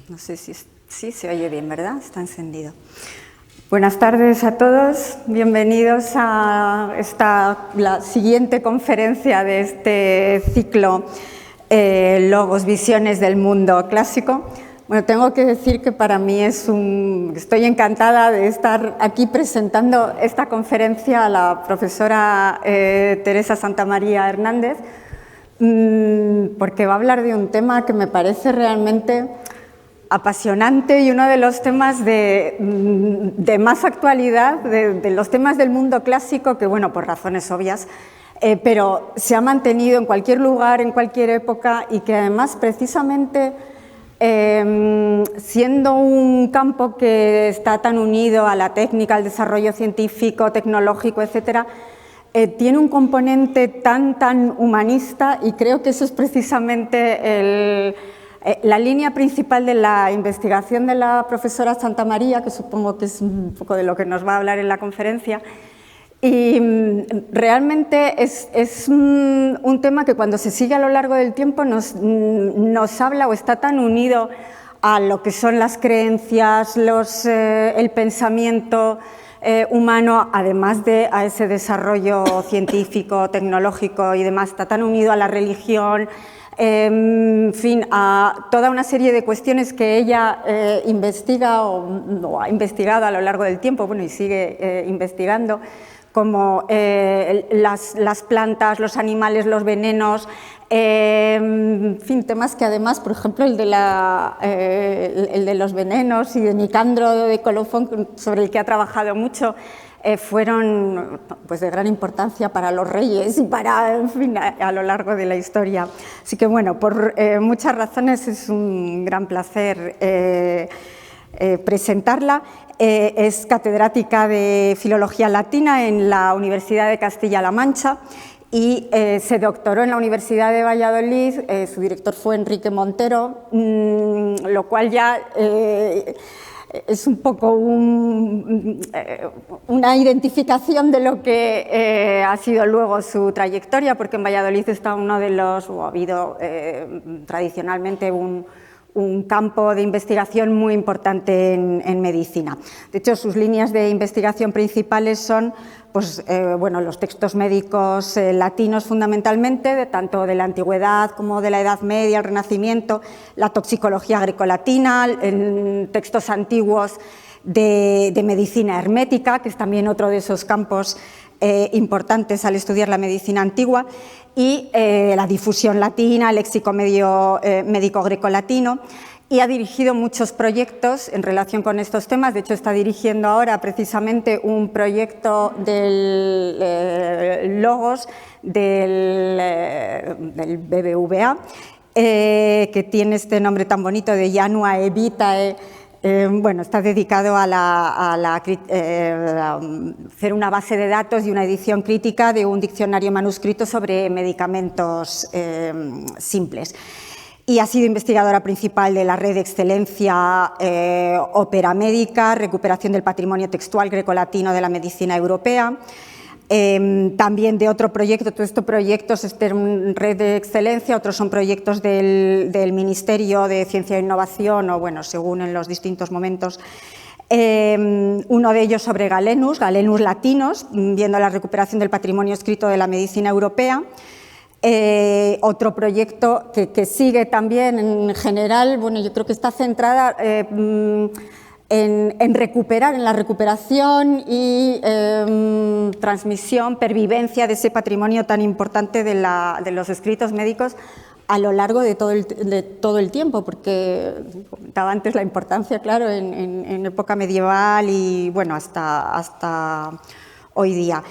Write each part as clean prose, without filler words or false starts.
No sé si sí se oye bien, ¿verdad? Está encendido. Buenas tardes a todos, bienvenidos a la siguiente conferencia de este ciclo Logos, Visiones del Mundo Clásico. Bueno, tengo que decir que para mí estoy encantada de estar aquí presentando esta conferencia a la profesora Teresa Santamaría Hernández, porque va a hablar de un tema que me parece realmente apasionante y uno de los temas de más actualidad, de los temas del mundo clásico, que bueno, por razones obvias, pero se ha mantenido en cualquier lugar, en cualquier época, y que además precisamente siendo un campo que está tan unido a la técnica, al desarrollo científico, tecnológico, etcétera, tiene un componente tan humanista, y creo que eso es precisamente la línea principal de la investigación de la profesora Santamaría, que supongo que es un poco de lo que nos va a hablar en la conferencia. Y realmente es un tema que cuando se sigue a lo largo del tiempo nos habla o está tan unido a lo que son las creencias, el pensamiento humano, además de a ese desarrollo científico, tecnológico y demás, está tan unido a la religión, en fin, a toda una serie de cuestiones que ella investiga o ha investigado a lo largo del tiempo, bueno, y sigue investigando, como las plantas, los animales, los venenos, en fin, temas que además, por ejemplo, el de los venenos y de Nicandro de Colofón, sobre el que ha trabajado mucho, fueron pues de gran importancia para los reyes y para, en fin, a lo largo de la historia. Así que bueno, por muchas razones es un gran placer presentarla. Es catedrática de Filología Latina en la Universidad de Castilla-La Mancha y se doctoró en la Universidad de Valladolid. Su director fue Enrique Montero, lo cual ya es un poco una identificación de lo que ha sido luego su trayectoria, porque en Valladolid está uno de los, o ha habido tradicionalmente un campo de investigación muy importante en medicina. De hecho, sus líneas de investigación principales son pues, bueno, los textos médicos latinos fundamentalmente, tanto de la antigüedad como de la Edad Media, el Renacimiento, la toxicología grecolatina, en textos antiguos de medicina hermética, que es también otro de esos campos importantes al estudiar la medicina antigua, y la difusión latina, el léxico médico grecolatino, y ha dirigido muchos proyectos en relación con estos temas. De hecho, está dirigiendo ahora precisamente un proyecto del Logos del BBVA, que tiene este nombre tan bonito de Januae Vitae. Bueno, está dedicado a hacer una base de datos y una edición crítica de un diccionario manuscrito sobre medicamentos simples. Y ha sido investigadora principal de la red de excelencia Ópera Médica, recuperación del patrimonio textual grecolatino de la medicina europea. También de otro proyecto, todos estos proyectos, red de excelencia, otros son proyectos del Ministerio de Ciencia e Innovación, o bueno, según en los distintos momentos. Uno de ellos sobre Galenus latinos, viendo la recuperación del patrimonio escrito de la medicina europea. Otro proyecto que sigue también en general, bueno, yo creo que está centrada en recuperar, en la recuperación y transmisión, pervivencia de ese patrimonio tan importante de los escritos médicos a lo largo de todo el tiempo, porque comentaba antes la importancia, claro, en época medieval y bueno, hasta hoy día.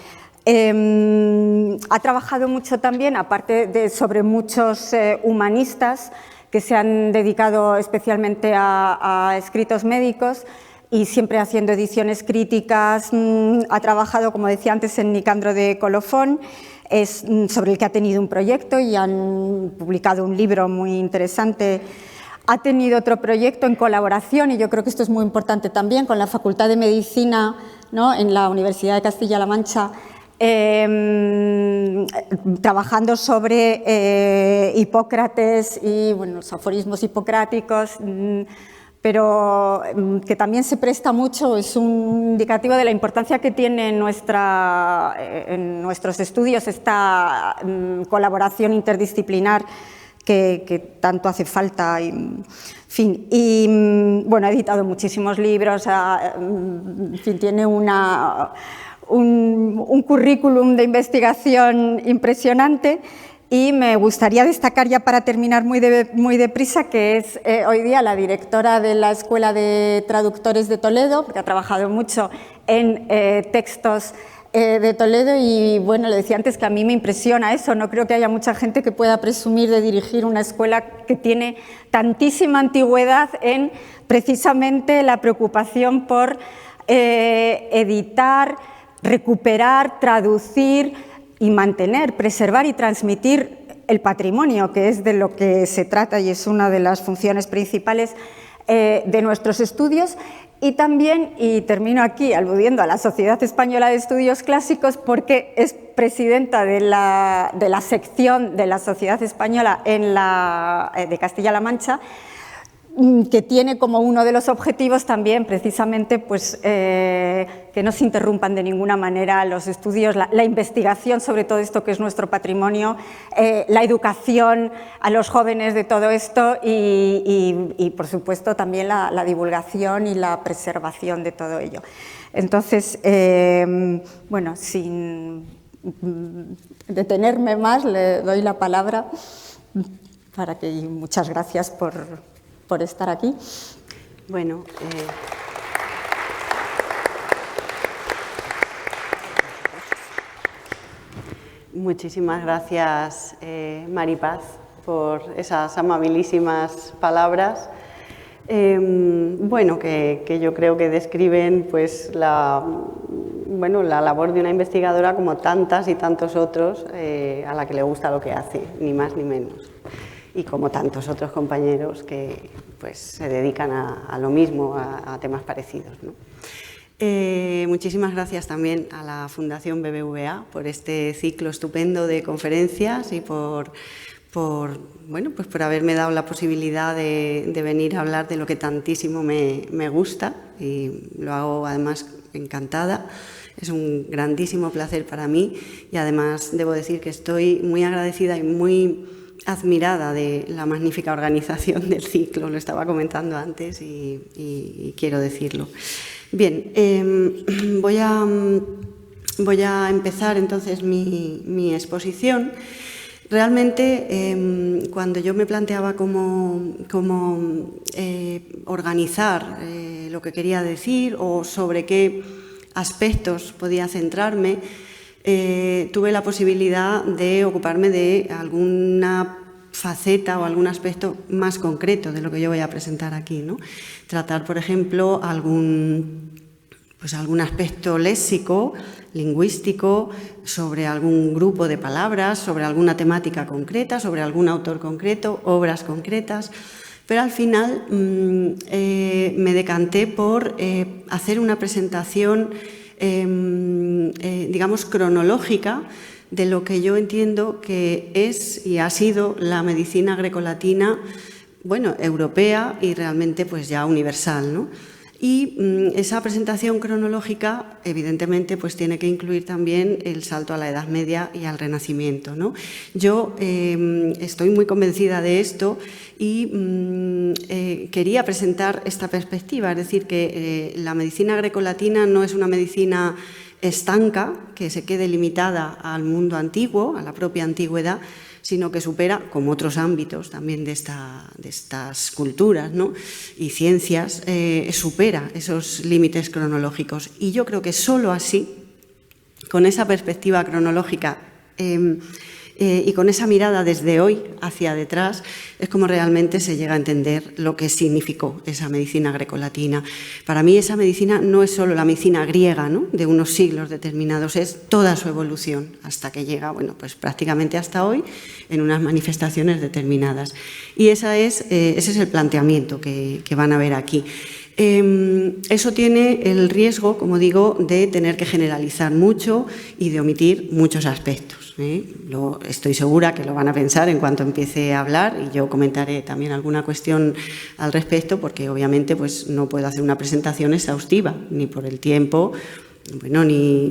Ha trabajado mucho también, aparte sobre muchos humanistas que se han dedicado especialmente a escritos médicos y siempre haciendo ediciones críticas. Ha trabajado, como decía antes, en Nicandro de Colofón, sobre el que ha tenido un proyecto y han publicado un libro muy interesante. Ha tenido otro proyecto en colaboración, y yo creo que esto es muy importante también, con la Facultad de Medicina, ¿no?, en la Universidad de Castilla-La Mancha, trabajando sobre Hipócrates y los aforismos hipocráticos, pero que también se presta mucho, es un indicativo de la importancia que tiene en nuestros estudios esta colaboración interdisciplinar que tanto hace falta. En fin, y bueno, ha editado muchísimos libros, en fin, tiene un currículum de investigación impresionante. Y me gustaría destacar, ya para terminar muy deprisa, que es hoy día la directora de la Escuela de Traductores de Toledo, porque ha trabajado mucho en textos de Toledo y, bueno, le decía antes que a mí me impresiona eso, no creo que haya mucha gente que pueda presumir de dirigir una escuela que tiene tantísima antigüedad en precisamente la preocupación por editar, recuperar, traducir y mantener, preservar y transmitir el patrimonio, que es de lo que se trata y es una de las funciones principales de nuestros estudios. Y también, y termino aquí aludiendo a la Sociedad Española de Estudios Clásicos, porque es presidenta de la sección de la Sociedad Española de Castilla-La Mancha, que tiene como uno de los objetivos también precisamente pues, que no se interrumpan de ninguna manera los estudios, la investigación sobre todo esto que es nuestro patrimonio, la educación a los jóvenes de todo esto y por supuesto también la divulgación y la preservación de todo ello. Entonces, bueno, sin detenerme más, le doy la palabra para que, y muchas gracias por estar aquí. Bueno, muchísimas gracias, Maripaz, por esas amabilísimas palabras. Bueno, que yo creo que describen pues, la labor de una investigadora como tantas y tantos otros a la que le gusta lo que hace, ni más ni menos. Y como tantos otros compañeros que pues, se dedican a lo mismo, a temas parecidos, ¿no? Muchísimas gracias también a la Fundación BBVA por este ciclo estupendo de conferencias y por haberme dado la posibilidad de venir a hablar de lo que tantísimo me gusta y lo hago además encantada. Es un grandísimo placer para mí y además debo decir que estoy muy agradecida y muy admirada de la magnífica organización del ciclo, lo estaba comentando antes y quiero decirlo. Bien, voy a empezar entonces mi exposición. Realmente, cuando yo me planteaba cómo organizar lo que quería decir o sobre qué aspectos podía centrarme, tuve la posibilidad de ocuparme de alguna faceta o algún aspecto más concreto de lo que yo voy a presentar aquí, ¿no? Tratar, por ejemplo, algún aspecto léxico, lingüístico, sobre algún grupo de palabras, sobre alguna temática concreta, sobre algún autor concreto, obras concretas. Pero al final me decanté por hacer una presentación digamos, cronológica de lo que yo entiendo que es y ha sido la medicina grecolatina, bueno, europea y realmente pues ya universal, ¿no? Y esa presentación cronológica, evidentemente, pues tiene que incluir también el salto a la Edad Media y al Renacimiento, ¿no? Yo estoy muy convencida de esto y quería presentar esta perspectiva, es decir, que la medicina grecolatina no es una medicina estanca, que se quede limitada al mundo antiguo, a la propia antigüedad, sino que supera, como otros ámbitos también de estas culturas, ¿no? Y ciencias, supera esos límites cronológicos. Y yo creo que solo así, con esa perspectiva cronológica y con esa mirada desde hoy hacia detrás, es como realmente se llega a entender lo que significó esa medicina grecolatina. Para mí esa medicina no es solo la medicina griega, ¿no? De unos siglos determinados, es toda su evolución hasta que llega, bueno, pues prácticamente hasta hoy en unas manifestaciones determinadas. Y ese es el planteamiento que van a ver aquí. Eso tiene el riesgo, como digo, de tener que generalizar mucho y de omitir muchos aspectos. Estoy segura que lo van a pensar en cuanto empiece a hablar, y yo comentaré también alguna cuestión al respecto, porque obviamente pues, no puedo hacer una presentación exhaustiva, ni por el tiempo, bueno, ni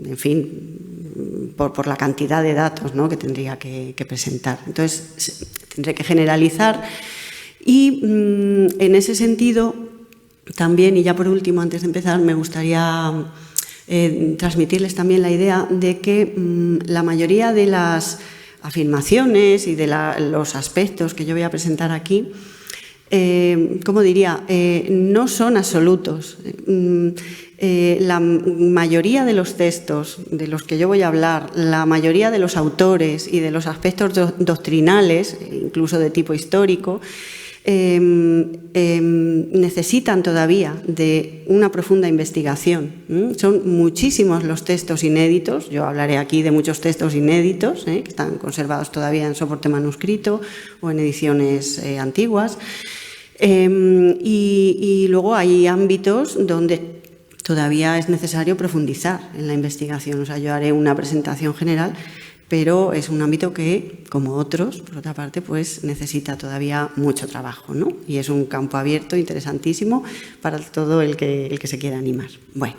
en fin, por la cantidad de datos, ¿no?, que tendría que presentar. Entonces, tendré que generalizar y en ese sentido también, y ya por último, antes de empezar, me gustaría transmitirles también la idea de que la mayoría de las afirmaciones y de los aspectos que yo voy a presentar aquí, ¿cómo diría?, no son absolutos. La mayoría de los textos de los que yo voy a hablar, la mayoría de los autores y de los aspectos doctrinales, incluso de tipo histórico, necesitan todavía de una profunda investigación. Son muchísimos los textos inéditos, yo hablaré aquí de muchos textos inéditos que están conservados todavía en soporte manuscrito o en ediciones antiguas, y luego hay ámbitos donde todavía es necesario profundizar en la investigación. O sea, yo haré una presentación general, pero es un ámbito que, como otros, por otra parte, pues necesita todavía mucho trabajo, ¿no? Y es un campo abierto, interesantísimo, para todo el que se quiera animar. Bueno,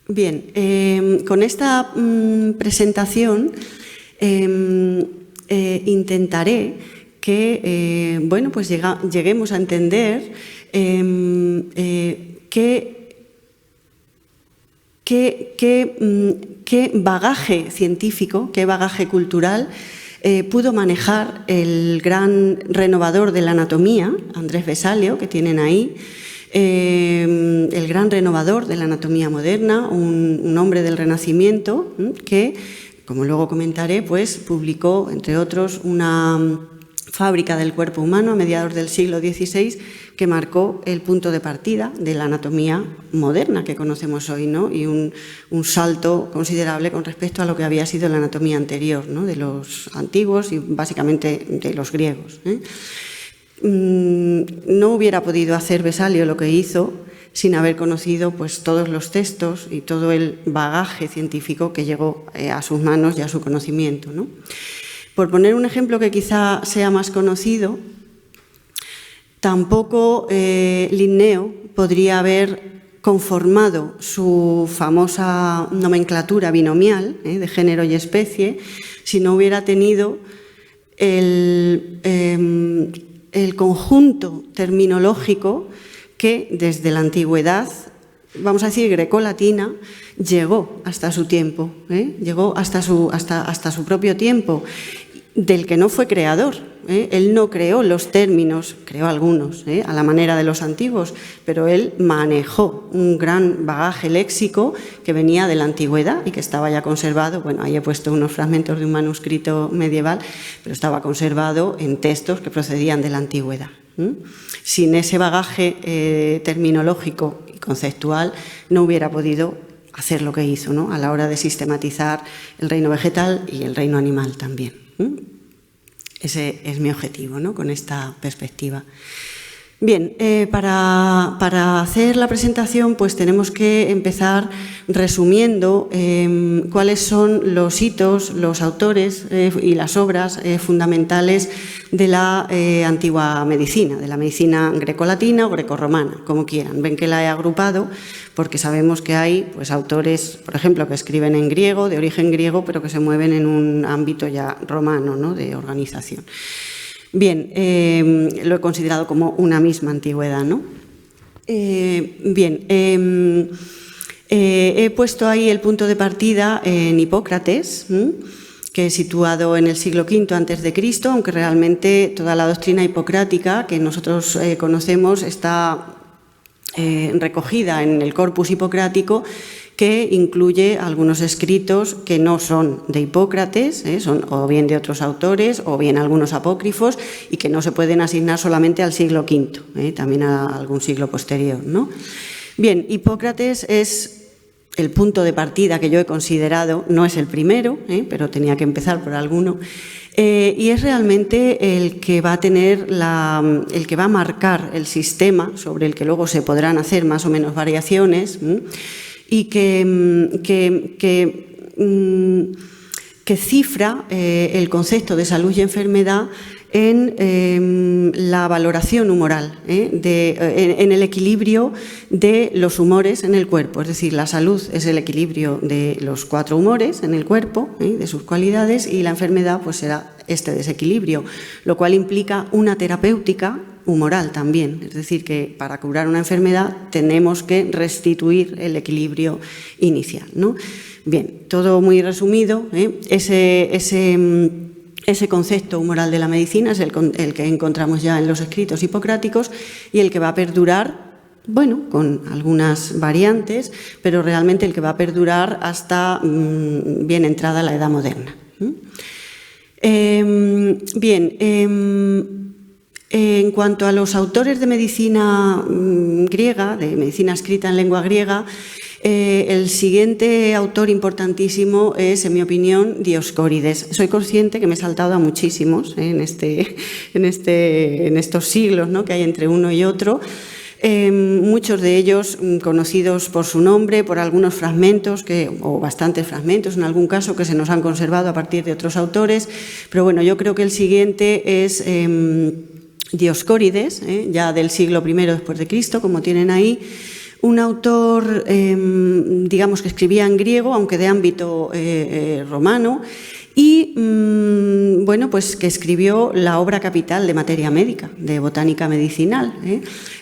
bien, con esta presentación intentaré que, bueno, pues lleguemos a entender qué bagaje científico, qué bagaje cultural pudo manejar el gran renovador de la anatomía, Andrés Vesalio, que tienen ahí, el gran renovador de la anatomía moderna, un hombre del Renacimiento que, como luego comentaré, pues publicó, entre otros, una fábrica del cuerpo humano a mediados del siglo XVI, que marcó el punto de partida de la anatomía moderna que conocemos hoy, ¿no? Y un salto considerable con respecto a lo que había sido la anatomía anterior, ¿no?, de los antiguos y básicamente de los griegos. No hubiera podido hacer Vesalio lo que hizo sin haber conocido pues, todos los textos y todo el bagaje científico que llegó a sus manos y a su conocimiento, ¿no? Por poner un ejemplo que quizá sea más conocido, tampoco Linneo podría haber conformado su famosa nomenclatura binomial de género y especie si no hubiera tenido el conjunto terminológico que desde la antigüedad, vamos a decir grecolatina, llegó hasta su tiempo, llegó hasta su propio tiempo, del que no fue creador. Él no creó los términos, creó algunos, a la manera de los antiguos, pero él manejó un gran bagaje léxico que venía de la antigüedad y que estaba ya conservado. Bueno, ahí he puesto unos fragmentos de un manuscrito medieval, pero estaba conservado en textos que procedían de la antigüedad. Sin ese bagaje terminológico y conceptual no hubiera podido hacer lo que hizo, ¿no?, a la hora de sistematizar el reino vegetal y el reino animal también. Ese es mi objetivo, ¿no?, con esta perspectiva. Bien, para hacer la presentación pues tenemos que empezar resumiendo cuáles son los hitos, los autores y las obras fundamentales de la antigua medicina, de la medicina grecolatina o grecorromana, como quieran. Ven que la he agrupado porque sabemos que hay pues, autores, por ejemplo, que escriben en griego, de origen griego, pero que se mueven en un ámbito ya romano, ¿no?, de organización. Bien, lo he considerado como una misma antigüedad, ¿no? Bien, he puesto ahí el punto de partida en Hipócrates, que es situado en el siglo V a.C., aunque realmente toda la doctrina hipocrática que nosotros conocemos está recogida en el corpus hipocrático, que incluye algunos escritos que no son de Hipócrates, son o bien de otros autores o bien algunos apócrifos y que no se pueden asignar solamente al siglo V, también a algún siglo posterior, ¿no? Bien, Hipócrates es el punto de partida que yo he considerado, no es el primero, pero tenía que empezar por alguno, y es realmente el que va a tener el que va a marcar el sistema sobre el que luego se podrán hacer más o menos variaciones, y que cifra el concepto de salud y enfermedad en la valoración humoral, en el equilibrio de los humores en el cuerpo. Es decir, la salud es el equilibrio de los 4 humores en el cuerpo, de sus cualidades, y la enfermedad pues será este desequilibrio, lo cual implica una terapéutica humoral también. Es decir, que para curar una enfermedad tenemos que restituir el equilibrio inicial, ¿no? Bien, todo muy resumido, ese concepto humoral de la medicina es el que encontramos ya en los escritos hipocráticos y el que va a perdurar, bueno, con algunas variantes, pero realmente el que va a perdurar hasta bien entrada la Edad Moderna. Bien, en cuanto a los autores de medicina griega, de medicina escrita en lengua griega, el siguiente autor importantísimo es, en mi opinión, Dioscórides. Soy consciente que me he saltado a muchísimos en estos siglos, ¿no?, que hay entre uno y otro. Muchos de ellos conocidos por su nombre, por algunos fragmentos, o bastantes fragmentos en algún caso, que se nos han conservado a partir de otros autores. Pero bueno, yo creo que el siguiente es Dioscórides, ya del siglo I después de Cristo, como tienen ahí. Un autor, digamos, que escribía en griego, aunque de ámbito romano, y bueno, pues que escribió la obra capital de materia médica, de botánica medicinal,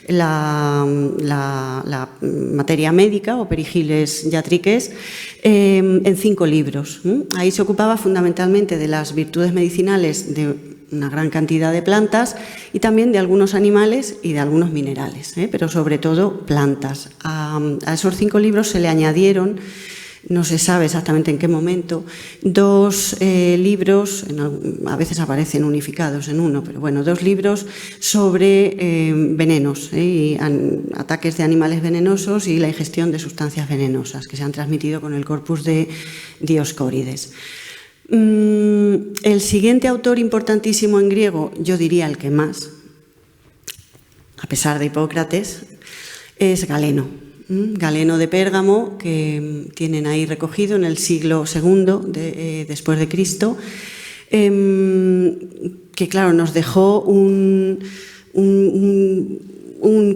la materia médica, o Perigiles Iatriques, en 5 libros. Ahí se ocupaba fundamentalmente de las virtudes medicinales de una gran cantidad de plantas y también de algunos animales y de algunos minerales, pero sobre todo plantas. A esos 5 libros se le añadieron, no se sabe exactamente en qué momento, 2 libros, a veces aparecen unificados en uno, pero bueno, 2 libros sobre venenos, y ataques de animales venenosos y la ingestión de sustancias venenosas que se han transmitido con el corpus de Dioscórides. El siguiente autor importantísimo en griego, yo diría el que más, a pesar de Hipócrates, es Galeno. Galeno de Pérgamo, que tienen ahí recogido en el siglo II después de Cristo, que claro, nos dejó un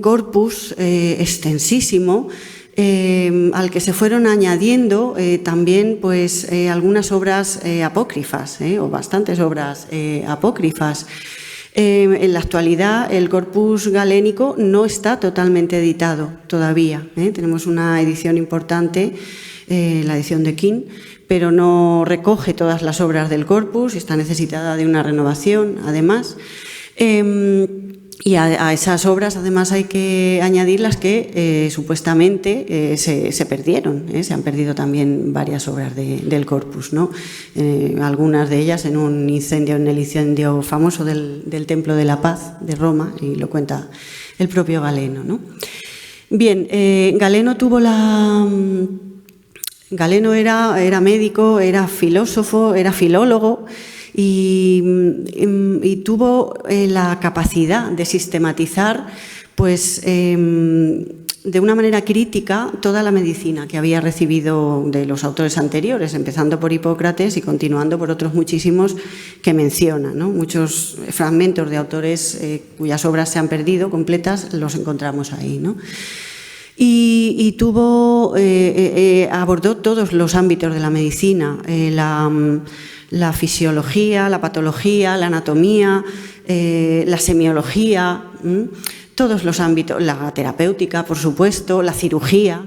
corpus extensísimo, al que se fueron añadiendo también pues, algunas obras apócrifas, o bastantes obras apócrifas. En la actualidad el corpus galénico no está totalmente editado todavía. Tenemos una edición importante, la edición de King, pero no recoge todas las obras del corpus, está necesitada de una renovación además. Y a esas obras además hay que añadir las que supuestamente se perdieron. Se han perdido también varias obras del corpus, ¿no? Algunas de ellas en un incendio, en el incendio famoso del Templo de la Paz de Roma, y lo cuenta el propio Galeno, ¿no? Bien, Galeno era médico, era filósofo, era filólogo, y tuvo la capacidad de sistematizar pues, de una manera crítica toda la medicina que había recibido de los autores anteriores, empezando por Hipócrates y continuando por otros muchísimos que menciona, ¿no? Muchos fragmentos de autores cuyas obras se han perdido completas los encontramos ahí, ¿no? Y abordó todos los ámbitos de la medicina, la fisiología, la patología, la anatomía, la semiología, todos los ámbitos, la terapéutica, por supuesto, la cirugía,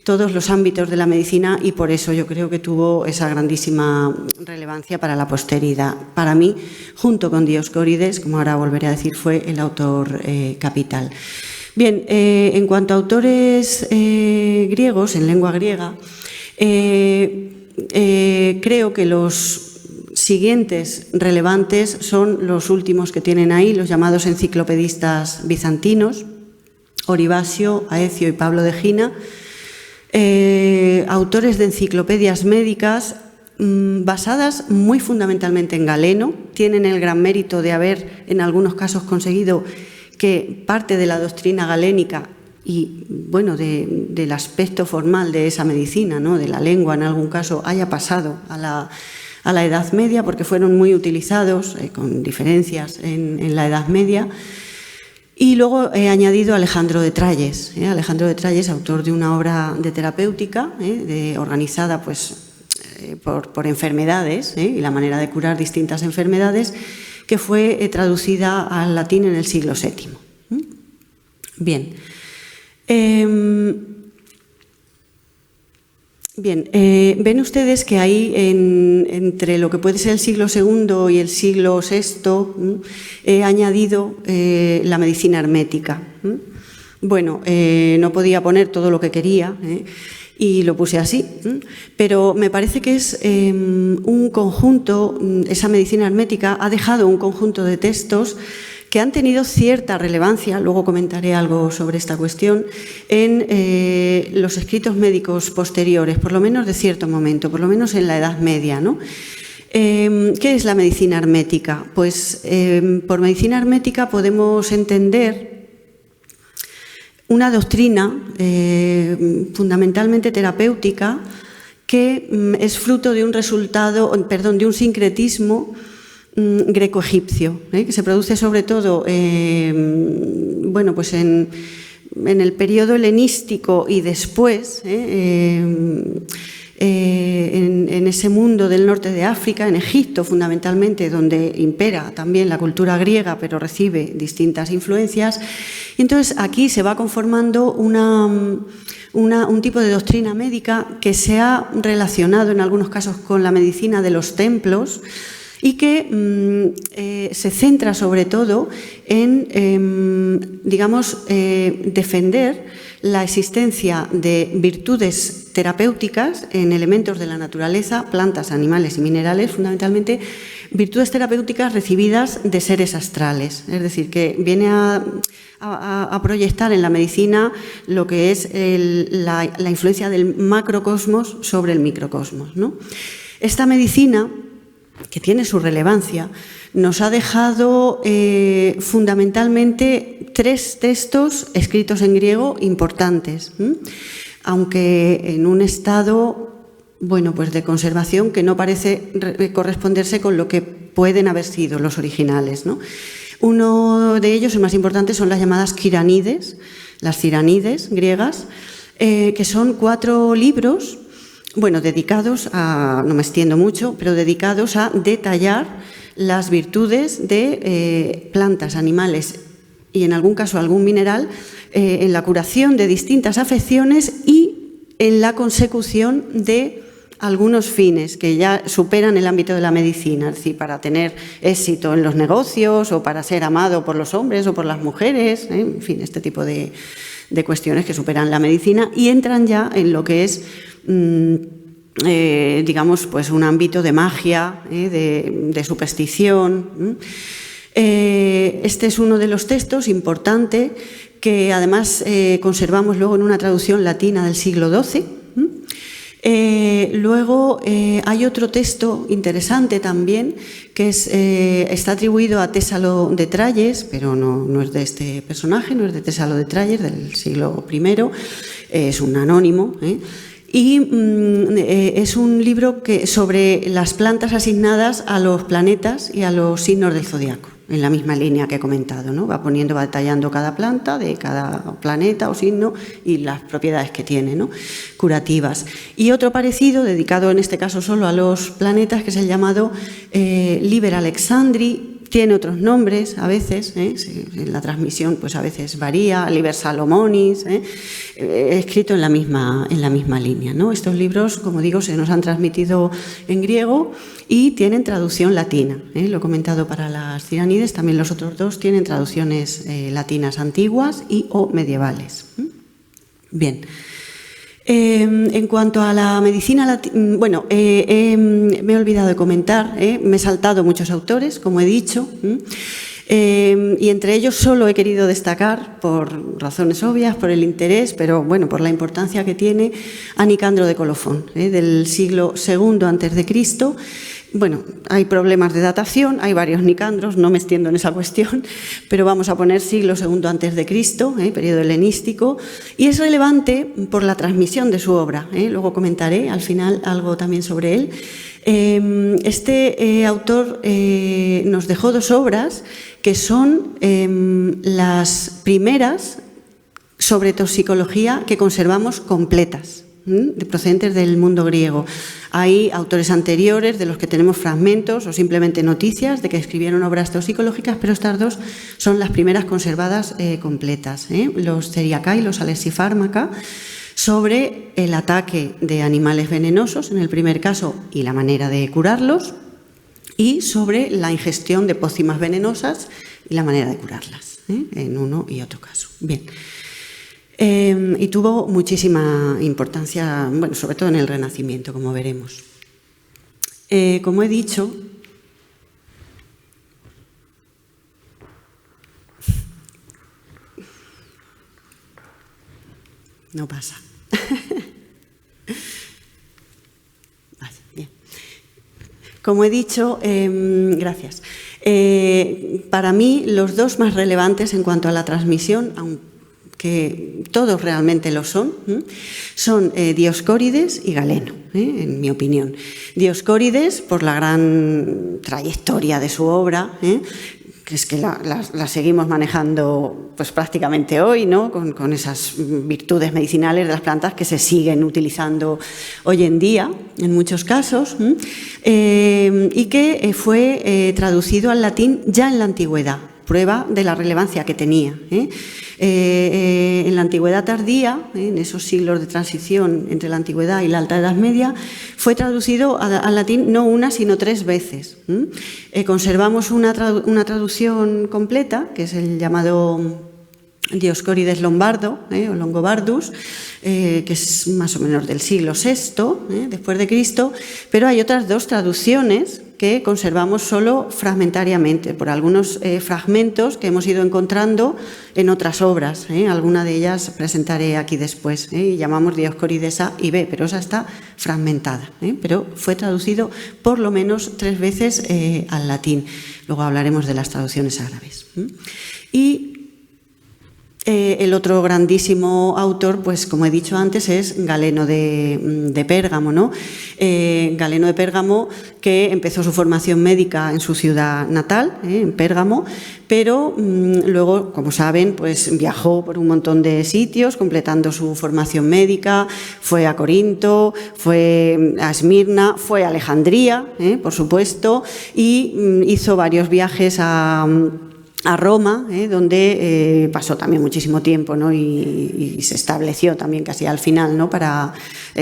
todos los ámbitos de la medicina, y por eso yo creo que tuvo esa grandísima relevancia para la posteridad. Para mí, junto con Dioscórides, como ahora volveré a decir, fue el autor capital. Bien, en cuanto a autores griegos, en lengua griega, creo que los siguientes relevantes son los últimos que tienen ahí, los llamados enciclopedistas bizantinos, Oribasio, Aecio y Pablo de Gina. autores de enciclopedias médicas basadas muy fundamentalmente en Galeno. Tienen el gran mérito de haber, en algunos casos, conseguido que parte de la doctrina galénica y, bueno, del aspecto formal de esa medicina, ¿no?, de la lengua en algún caso, haya pasado a la Edad Media, porque fueron muy utilizados, con diferencias en la Edad Media. Y luego he añadido a Alejandro de Tralles. Alejandro de Tralles, autor de una obra de terapéutica, organizada pues, por enfermedades, y la manera de curar distintas enfermedades, que fue traducida al latín en el siglo VII. Bien. Ven ustedes que ahí, entre lo que puede ser el siglo II y el siglo VI, he añadido la medicina hermética. Bueno, no podía poner todo lo que quería, y lo puse así, pero me parece que es un conjunto, esa medicina hermética ha dejado un conjunto de textos que han tenido cierta relevancia, luego comentaré algo sobre esta cuestión, en los escritos médicos posteriores, por lo menos de cierto momento, por lo menos en la Edad Media, ¿no? ¿Qué es la medicina hermética? Pues por medicina hermética podemos entender una doctrina fundamentalmente terapéutica que es fruto de de un sincretismo greco-egipcio, que se produce sobre todo bueno, pues en el periodo helenístico y después, en ese mundo del norte de África, en Egipto fundamentalmente, donde impera también la cultura griega, pero recibe distintas influencias. Y entonces aquí se va conformando un tipo de doctrina médica que se ha relacionado en algunos casos con la medicina de los templos, y que se centra sobre todo en, digamos, defender la existencia de virtudes terapéuticas en elementos de la naturaleza, plantas, animales y minerales, fundamentalmente virtudes terapéuticas recibidas de seres astrales. Es decir, que viene a proyectar en la medicina lo que es la influencia del macrocosmos sobre el microcosmos, ¿no? Esta medicina, que tiene su relevancia, nos ha dejado fundamentalmente 3 textos escritos en griego importantes, aunque en un estado, bueno, pues de conservación que no parece corresponderse con lo que pueden haber sido los originales, ¿no? Uno de ellos, el más importante, son las llamadas Kiranides, las Ciranides griegas, que son 4 libros, bueno, dedicados a, no me extiendo mucho, pero dedicados a detallar las virtudes de plantas, animales y en algún caso algún mineral en la curación de distintas afecciones y en la consecución de algunos fines que ya superan el ámbito de la medicina, es decir, para tener éxito en los negocios o para ser amado por los hombres o por las mujeres, en fin, este tipo de cuestiones que superan la medicina y entran ya en lo que es digamos, pues un ámbito de magia, de superstición. Este es uno de los textos importante que además conservamos luego en una traducción latina del siglo XII. Luego hay otro texto interesante también que está atribuido a Tésalo de Tralles, pero no es de este personaje, no es de Tésalo de Tralles, del siglo I, es un anónimo, y es un libro sobre las plantas asignadas a los planetas y a los signos del zodiaco, en la misma línea que he comentado, ¿no? Va detallando cada planta de cada planeta o signo y las propiedades que tiene, ¿no?, curativas. Y otro parecido, dedicado en este caso solo a los planetas, que es el llamado Liber Alexandri. Tiene otros nombres a veces, en la transmisión pues a veces varía, Liber Salomonis, escrito en la misma línea, ¿no? Estos libros, como digo, se nos han transmitido en griego y tienen traducción latina. Lo he comentado para las Ciranides, también los otros 2 tienen traducciones latinas antiguas y o medievales. Bien. En cuanto a la medicina, bueno, me he olvidado de comentar, me he saltado muchos autores, como he dicho. Y entre ellos solo he querido destacar, por razones obvias, por el interés, pero bueno, por la importancia que tiene, a Nicandro de Colofón, del siglo II a.C. Bueno, hay problemas de datación, hay varios Nicandros, no me extiendo en esa cuestión, pero vamos a poner siglo II a.C., periodo helenístico, y es relevante por la transmisión de su obra. Luego comentaré al final algo también sobre él. Este autor nos dejó dos obras que son las primeras sobre toxicología que conservamos completas, procedentes del mundo griego. Hay autores anteriores de los que tenemos fragmentos o simplemente noticias de que escribieron obras toxicológicas, pero estas dos son las primeras conservadas completas. Los Theriaca y los Alexipharmaca, sobre el ataque de animales venenosos, en el primer caso, y la manera de curarlos, y sobre la ingestión de pócimas venenosas y la manera de curarlas, en uno y otro caso. Bien. Y tuvo muchísima importancia, bueno, sobre todo en el Renacimiento, como veremos. Como he dicho, no pasa. Vale, bien. Como he dicho, gracias. Para mí, los dos más relevantes en cuanto a la transmisión, aunque todos realmente lo son Dioscórides y Galeno, en mi opinión. Dioscórides, por la gran trayectoria de su obra, que es que la seguimos manejando pues prácticamente hoy, ¿no? Con esas virtudes medicinales de las plantas que se siguen utilizando hoy en día, en muchos casos, y que fue traducido al latín ya en la antigüedad, prueba de la relevancia que tenía. En la antigüedad tardía, en esos siglos de transición entre la antigüedad y la alta edad media, fue traducido al latín no una, sino 3 veces. Conservamos una traducción completa, que es el llamado Dioscórides Lombardo, o Longobardus, que es más o menos del siglo VI, después de Cristo, pero hay otras 2 traducciones que conservamos solo fragmentariamente, por algunos fragmentos que hemos ido encontrando en otras obras. Alguna de ellas presentaré aquí después, y llamamos Dioscórides A y B, pero esa está fragmentada, pero fue traducido por lo menos 3 veces al latín. Luego hablaremos de las traducciones árabes. Y el otro grandísimo autor, pues como he dicho antes, es Galeno de Pérgamo, ¿no? Galeno de Pérgamo, que empezó su formación médica en su ciudad natal, en Pérgamo, pero luego, como saben, pues viajó por un montón de sitios completando su formación médica. Fue a Corinto, fue a Esmirna, fue a Alejandría, por supuesto, y hizo varios viajes a Roma, donde pasó también muchísimo tiempo, ¿no? y se estableció también casi al final, ¿no? Para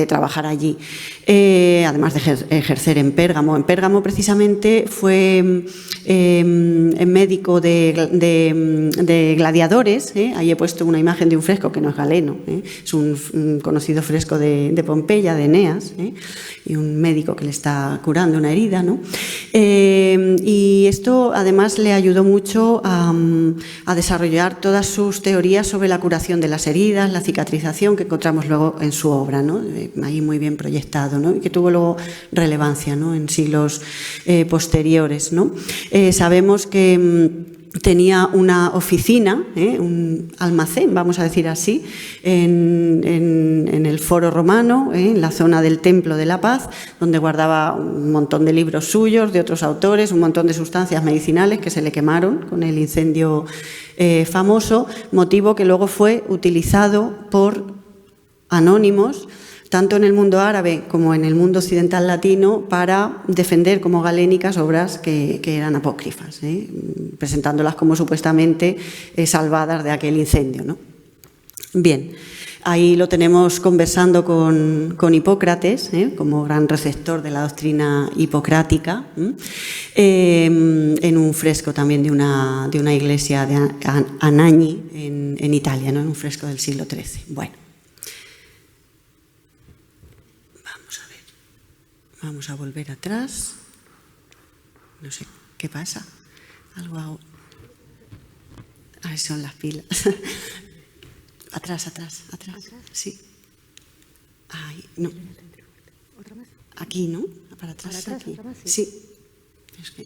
trabajar allí. Además de ejercer en Pérgamo. En Pérgamo, precisamente, fue médico de gladiadores. Ahí he puesto una imagen de un fresco que no es Galeno. Es un conocido fresco de Pompeya, de Eneas, y un médico que le está curando una herida, ¿no? Y esto, además, le ayudó mucho a desarrollar todas sus teorías sobre la curación de las heridas, la cicatrización, que encontramos luego en su obra, ¿no? Ahí muy bien proyectado, ¿no? Y que tuvo luego relevancia, ¿no? En siglos posteriores, ¿no? Sabemos que tenía una oficina, un almacén, vamos a decir así, en el Foro Romano, en la zona del Templo de la Paz, donde guardaba un montón de libros suyos, de otros autores, un montón de sustancias medicinales que se le quemaron con el incendio famoso, motivo que luego fue utilizado por anónimos, tanto en el mundo árabe como en el mundo occidental latino, para defender como galénicas obras que eran apócrifas, presentándolas como supuestamente salvadas de aquel incendio, ¿no? Bien, ahí lo tenemos conversando con Hipócrates, como gran receptor de la doctrina hipocrática, en un fresco también de una iglesia de Anagni, en Italia, ¿no? En un fresco del siglo XIII. Bueno. Vamos a volver atrás. No sé qué pasa. Algo hago. A ver si son las pilas. Atrás. Sí. Ay, no. Aquí, ¿no? Para atrás. Aquí. Sí. Es que...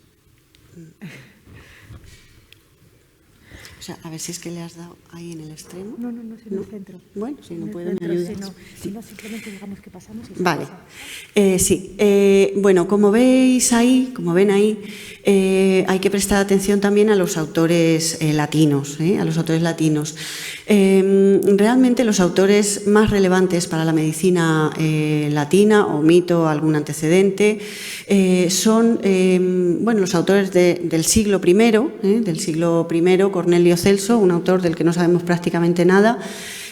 O sea, a ver si es que le has dado ahí en el extremo. No, en el centro. Bueno, si no puedo, me ayudas. Si no, simplemente digamos que pasamos y vale. Sí. Bueno, como veis ahí, como ven ahí, hay que prestar atención también a los autores latinos, a los autores latinos. Realmente los autores más relevantes para la medicina latina, omito algún antecedente, son los autores del siglo I, Cornelio Celso, un autor del que no sabemos prácticamente nada,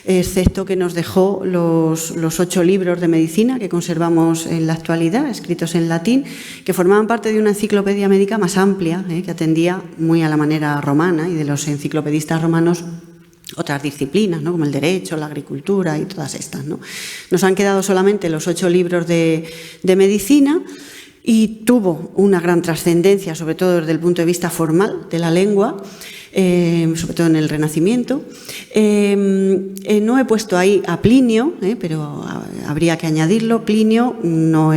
excepto que nos dejó los 8 libros de medicina que conservamos en la actualidad, escritos en latín, que formaban parte de una enciclopedia médica más amplia, que atendía muy a la manera romana y de los enciclopedistas romanos otras disciplinas, ¿no? Como el derecho, la agricultura y todas estas, ¿no? Nos han quedado solamente los 8 libros de medicina y tuvo una gran trascendencia, sobre todo desde el punto de vista formal de la lengua, sobre todo en el Renacimiento. No he puesto ahí a Plinio, pero habría que añadirlo. Plinio no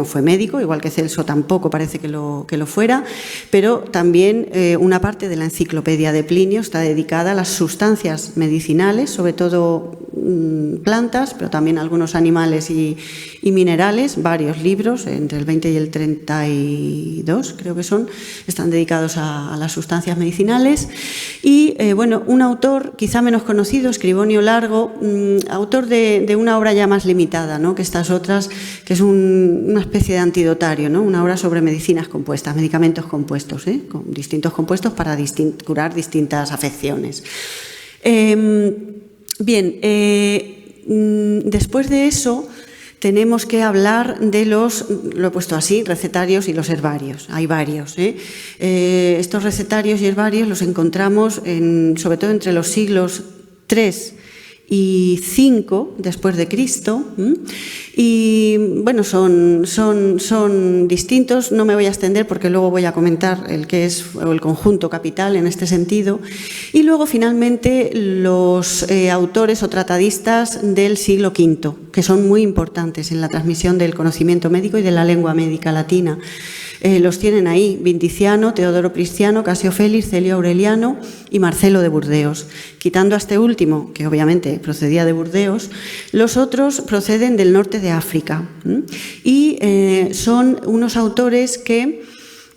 fue médico, igual que Celso tampoco parece que lo fuera, pero también una parte de la enciclopedia de Plinio está dedicada a las sustancias medicinales, sobre todo plantas, pero también algunos animales y minerales. Varios libros, entre el 20 y el 32 creo que están dedicados a las sustancias medicinales. Y un autor quizá menos conocido, Scribonio Largo, autor de una obra ya más limitada, ¿no?, que estas otras, que es una especie de antidotario, ¿no?, una obra sobre medicinas compuestas, medicamentos compuestos, con distintos compuestos para curar distintas afecciones. Después de eso tenemos que hablar de lo he puesto así, recetarios y los herbarios. Hay varios. Estos recetarios y herbarios los encontramos sobre todo entre los siglos III y V después de Cristo, y bueno, son distintos. No me voy a extender porque luego voy a comentar el que es el conjunto capital en este sentido. Y luego finalmente los autores o tratadistas del siglo V, que son muy importantes en la transmisión del conocimiento médico y de la lengua médica latina. Los tienen ahí: Vindiciano, Teodoro Prisciano, Casio Félix, Celio Aureliano y Marcelo de Burdeos. Quitando a este último, que obviamente procedía de Burdeos, los otros proceden del norte de África y son unos autores que,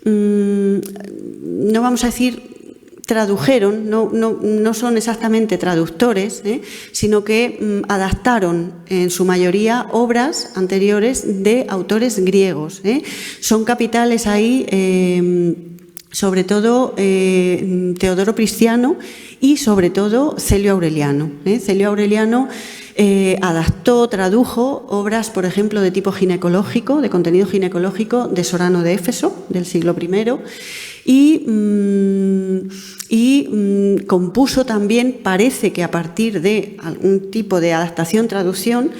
no vamos a decir tradujeron, no son exactamente traductores, sino que adaptaron en su mayoría obras anteriores de autores griegos. Son capitales ahí, sobre todo Teodoro Prisciano y sobre todo Celio Aureliano. Celio Aureliano adaptó, tradujo obras, por ejemplo, de tipo ginecológico, de contenido ginecológico, de Sorano de Éfeso, del siglo I, y compuso también, parece que a partir de algún tipo de adaptación, traducción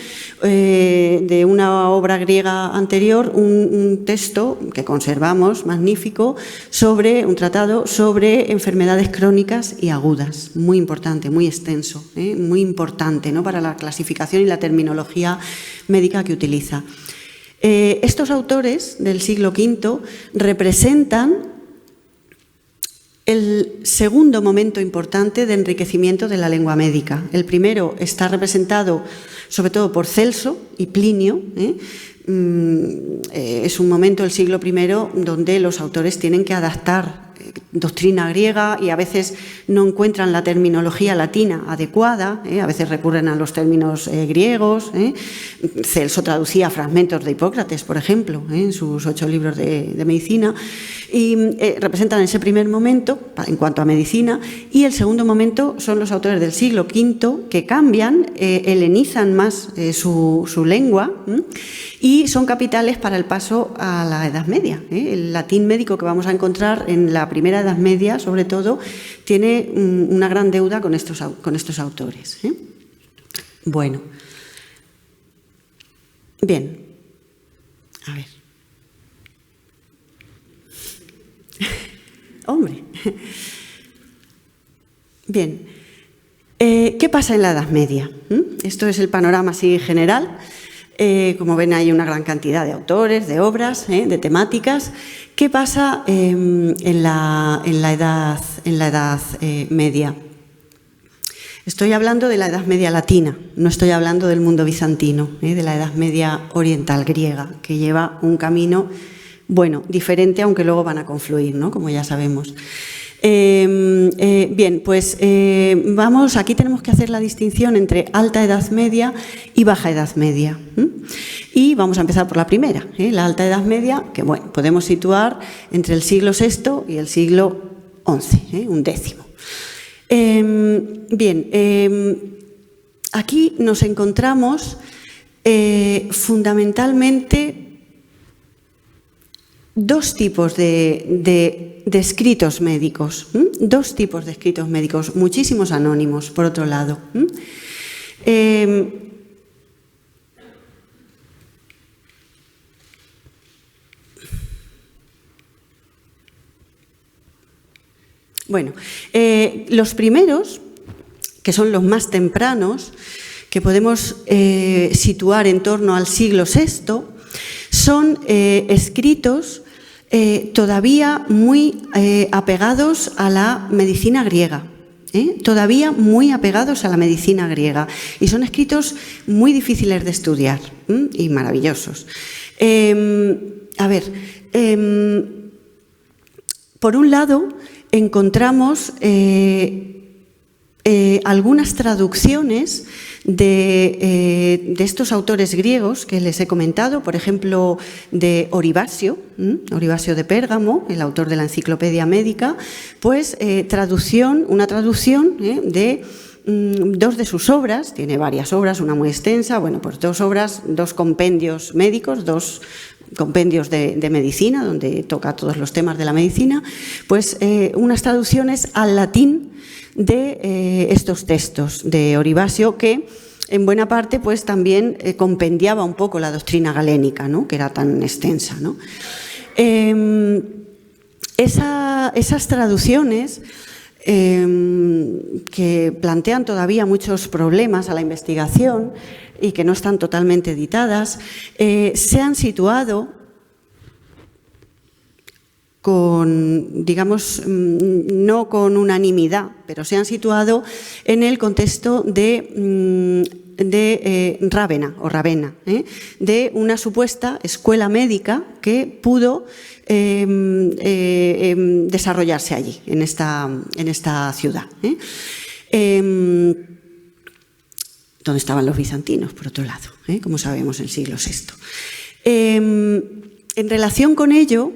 de una obra griega anterior, un texto que conservamos, magnífico, sobre un tratado sobre enfermedades crónicas y agudas, muy importante, muy extenso, muy importante, ¿no?, para la clasificación y la terminología médica que utiliza. Estos autores del siglo V representan el segundo momento importante de enriquecimiento de la lengua médica. El primero está representado sobre todo por Celso y Plinio. Es un momento, el siglo I, donde los autores tienen que adaptar doctrina griega y a veces no encuentran la terminología latina adecuada, a veces recurren a los términos griegos. Celso traducía fragmentos de Hipócrates, por ejemplo, en sus 8 libros de medicina, y representan ese primer momento en cuanto a medicina. Y el segundo momento son los autores del siglo V, que cambian, helenizan más su lengua, y son capitales para el paso a la Edad Media. El latín médico que vamos a encontrar en la primera Edad Media, sobre todo, tiene una gran deuda con estos autores. Bueno, bien, a ver. Hombre. Bien, ¿qué pasa en la Edad Media? Esto es el panorama así general. Como ven, hay una gran cantidad de autores, de obras, de temáticas. ¿Qué pasa en la Edad Media? Estoy hablando de la Edad Media latina, no estoy hablando del mundo bizantino, de la Edad Media oriental griega, que lleva un camino, bueno, diferente, aunque luego van a confluir, ¿no? Como ya sabemos. Bien, pues vamos, aquí tenemos que hacer la distinción entre Alta Edad Media y Baja Edad Media. Y vamos a empezar por la primera, la Alta Edad Media, que bueno, podemos situar entre el siglo VI y el siglo XI, un décimo. Bien, aquí nos encontramos fundamentalmente dos tipos de escritos médicos, muchísimos anónimos, por otro lado. Bueno, los primeros, que son los más tempranos, que podemos situar en torno al siglo VI, son escritos todavía muy apegados a la medicina griega. Todavía muy apegados a la medicina griega. Y son escritos muy difíciles de estudiar y maravillosos. A ver, por un lado, encontramos algunas traducciones de estos autores griegos que les he comentado, por ejemplo, de Oribasio de Pérgamo, el autor de la Enciclopedia Médica, pues una traducción de dos de sus obras, tiene varias obras, una muy extensa, bueno, pues dos compendios médicos, dos compendios de medicina, donde toca todos los temas de la medicina, pues unas traducciones al latín de estos textos de Oribasio, que en buena parte pues también compendiaba un poco la doctrina galénica, ¿no?, que era tan extensa, ¿no? Esas traducciones que plantean todavía muchos problemas a la investigación y que no están totalmente editadas, se han situado con, digamos, no con unanimidad, pero se han situado en el contexto de Rávena, de una supuesta escuela médica que pudo desarrollarse allí, en esta ciudad. Donde estaban los bizantinos, por otro lado, como sabemos, en el siglo VI. En relación con ello,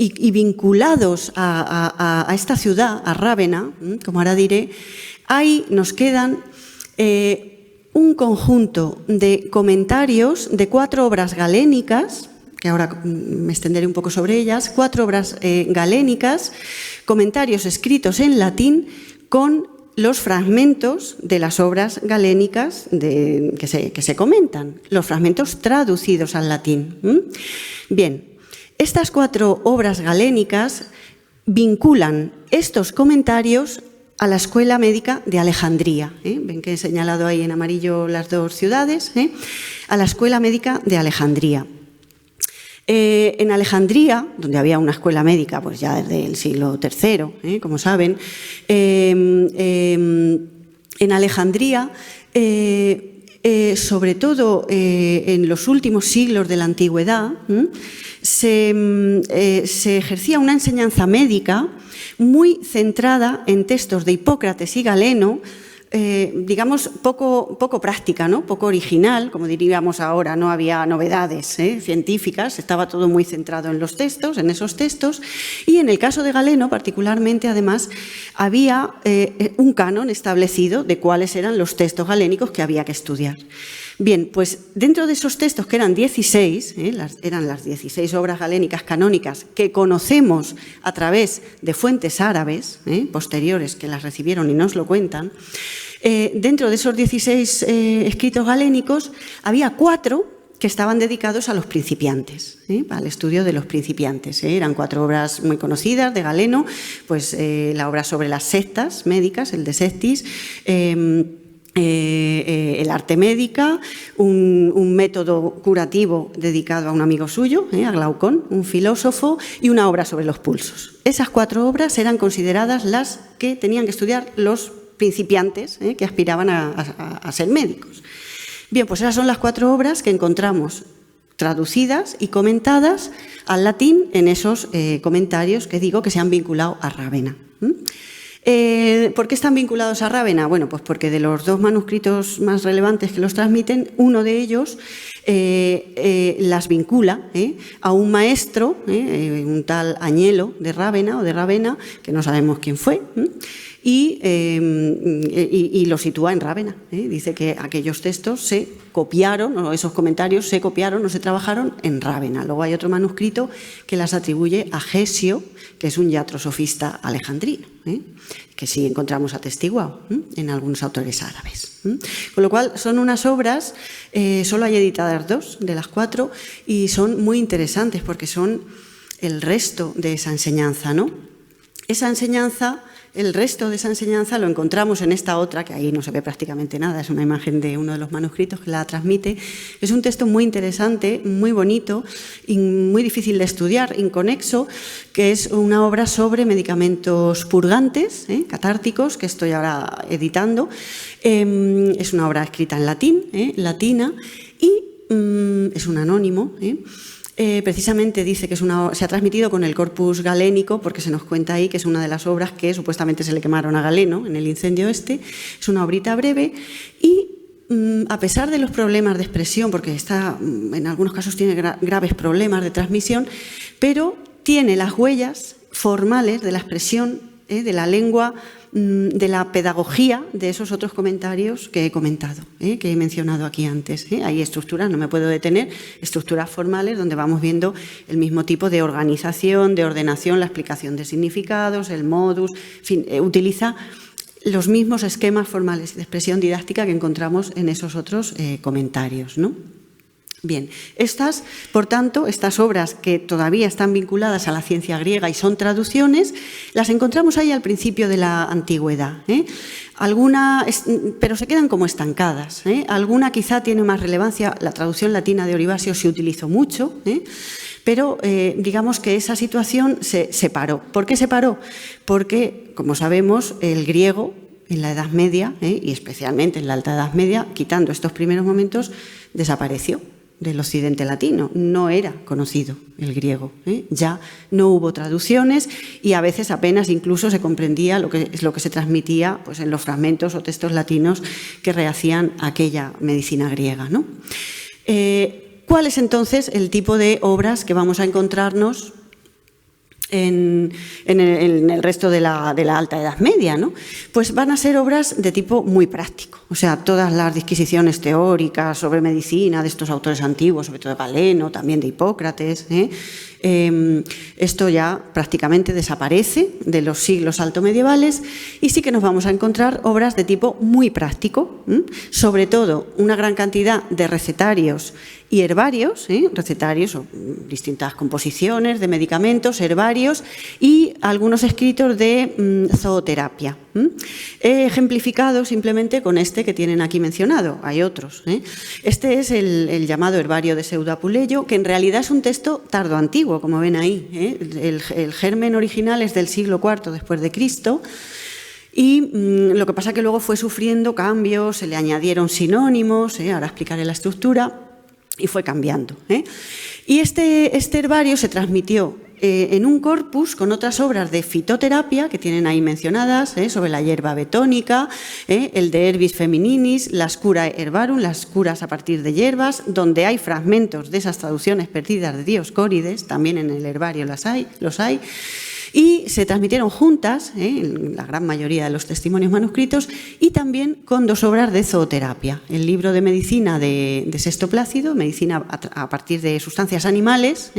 y vinculados a esta ciudad, a Rávena, como ahora diré, ahí nos quedan un conjunto de comentarios de 4 obras galénicas, que ahora me extenderé un poco sobre ellas, 4 obras galénicas, comentarios escritos en latín con los fragmentos de las obras galénicas que se comentan, los fragmentos traducidos al latín. Bien, estas 4 obras galénicas vinculan estos comentarios a la Escuela Médica de Alejandría. Ven que he señalado ahí en amarillo las 2 ciudades, a la Escuela Médica de Alejandría. En Alejandría, donde había una escuela médica pues ya desde el siglo III, como saben, en Alejandría, sobre todo en los últimos siglos de la antigüedad, se ejercía una enseñanza médica muy centrada en textos de Hipócrates y Galeno, digamos, poco práctica, ¿no?, poco original, como diríamos ahora, no había novedades científicas, estaba todo muy centrado en los textos, en esos textos, y en el caso de Galeno particularmente, además, había un canon establecido de cuáles eran los textos galénicos que había que estudiar. Bien, pues dentro de esos textos, que eran 16, eran las 16 obras galénicas canónicas que conocemos a través de fuentes árabes posteriores que las recibieron y nos lo cuentan, dentro de esos 16 escritos galénicos había 4 que estaban dedicados a los principiantes, al estudio de los principiantes. Eran 4 obras muy conocidas de Galeno, pues la obra sobre las sectas médicas, el De Sectis, el arte médica, un método curativo dedicado a un amigo suyo, a Glaucón, un filósofo, y una obra sobre los pulsos. Esas 4 obras eran consideradas las que tenían que estudiar los principiantes que aspiraban a ser médicos. Bien, pues esas son las 4 obras que encontramos traducidas y comentadas al latín en esos comentarios que digo que se han vinculado a Rávena. ¿Por qué están vinculados a Rávena? Bueno, pues porque de los 2 manuscritos más relevantes que los transmiten, uno de ellos las vincula a un maestro, un tal Añelo de Rávena o de Rávena, que no sabemos quién fue, y lo sitúa en Rávena. Dice que aquellos textos se copiaron, o esos comentarios se copiaron o se trabajaron en Rávena. Luego hay otro manuscrito que las atribuye a Gesio, que es un iatrosofista alejandrino, que sí encontramos atestiguado en algunos autores árabes. Con lo cual son unas obras, solo hay editadas 2 de las 4, y son muy interesantes porque son el resto de esa enseñanza, ¿no? Esa enseñanza, el resto de esa enseñanza lo encontramos en esta otra, que ahí no se ve prácticamente nada, es una imagen de uno de los manuscritos que la transmite. Es un texto muy interesante, muy bonito y muy difícil de estudiar, inconexo, que es una obra sobre medicamentos purgantes, catárticos, que estoy ahora editando. Es una obra escrita en latín, latina, y es un anónimo, precisamente dice que se ha transmitido con el Corpus Galénico, porque se nos cuenta ahí que es una de las obras que supuestamente se le quemaron a Galeno en el incendio este. Es una obrita breve y, a pesar de los problemas de expresión, porque en algunos casos tiene graves problemas de transmisión, pero tiene las huellas formales de la expresión, de la lengua, de la pedagogía de esos otros comentarios que he comentado, que he mencionado aquí antes. Hay estructuras, no me puedo detener, estructuras formales donde vamos viendo el mismo tipo de organización, de ordenación, la explicación de significados, el modus, en fin, utiliza los mismos esquemas formales de expresión didáctica que encontramos en esos otros comentarios, ¿no? Bien, por tanto, estas obras que todavía están vinculadas a la ciencia griega y son traducciones, las encontramos ahí al principio de la antigüedad. Pero se quedan como estancadas. Alguna quizá tiene más relevancia, la traducción latina de Oribasio se utilizó mucho, pero digamos que esa situación se paró. ¿Por qué se paró? Porque, como sabemos, el griego en la Edad Media, y especialmente en la Alta Edad Media, quitando estos primeros momentos, desapareció del occidente latino. No era conocido el griego, ya no hubo traducciones y a veces apenas incluso se comprendía lo que se transmitía pues, en los fragmentos o textos latinos que rehacían aquella medicina griega, ¿no? ¿Cuál es entonces el tipo de obras que vamos a encontrarnos en el resto de la Alta Edad Media, ¿no? Pues van a ser obras de tipo muy práctico. O sea, todas las disquisiciones teóricas sobre medicina de estos autores antiguos, sobre todo de Galeno, también de Hipócrates, esto ya prácticamente desaparece de los siglos altomedievales y sí que nos vamos a encontrar obras de tipo muy práctico, sobre todo una gran cantidad de recetarios y herbarios, recetarios o distintas composiciones de medicamentos, herbarios y algunos escritos de zooterapia. He ejemplificado simplemente con este que tienen aquí mencionado, hay otros. Este es el llamado herbario de Pseudo-Apuleyo, que en realidad es un texto tardoantiguo, como ven ahí. El germen original es del siglo IV después de Cristo. Y lo que pasa es que luego fue sufriendo cambios, se le añadieron sinónimos, ahora explicaré la estructura, y fue cambiando. Y este herbario se transmitió en un corpus con otras obras de fitoterapia que tienen ahí mencionadas, sobre la hierba betónica, el de Herbis femininis, las cura herbarum, las curas a partir de hierbas, donde hay fragmentos de esas traducciones perdidas de Dioscórides, también en el herbario los hay. Y se transmitieron juntas, en la gran mayoría de los testimonios manuscritos, y también con 2 obras de zooterapia. El libro de medicina de Sexto Plácido, medicina a partir de sustancias animales,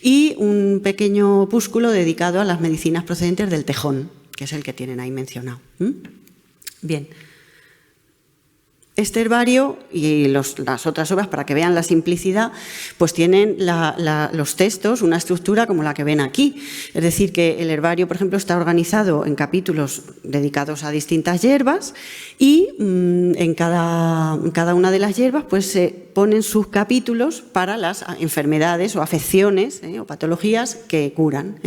y un pequeño opúsculo dedicado a las medicinas procedentes del tejón, que es el que tienen ahí mencionado. Bien. este herbario y las otras obras, para que vean la simplicidad, pues tienen los textos, una estructura como la que ven aquí. Es decir, que el herbario, por ejemplo, está organizado en capítulos dedicados a distintas hierbas y en cada una de las hierbas pues se ponen subcapítulos para las enfermedades o afecciones o patologías que curan.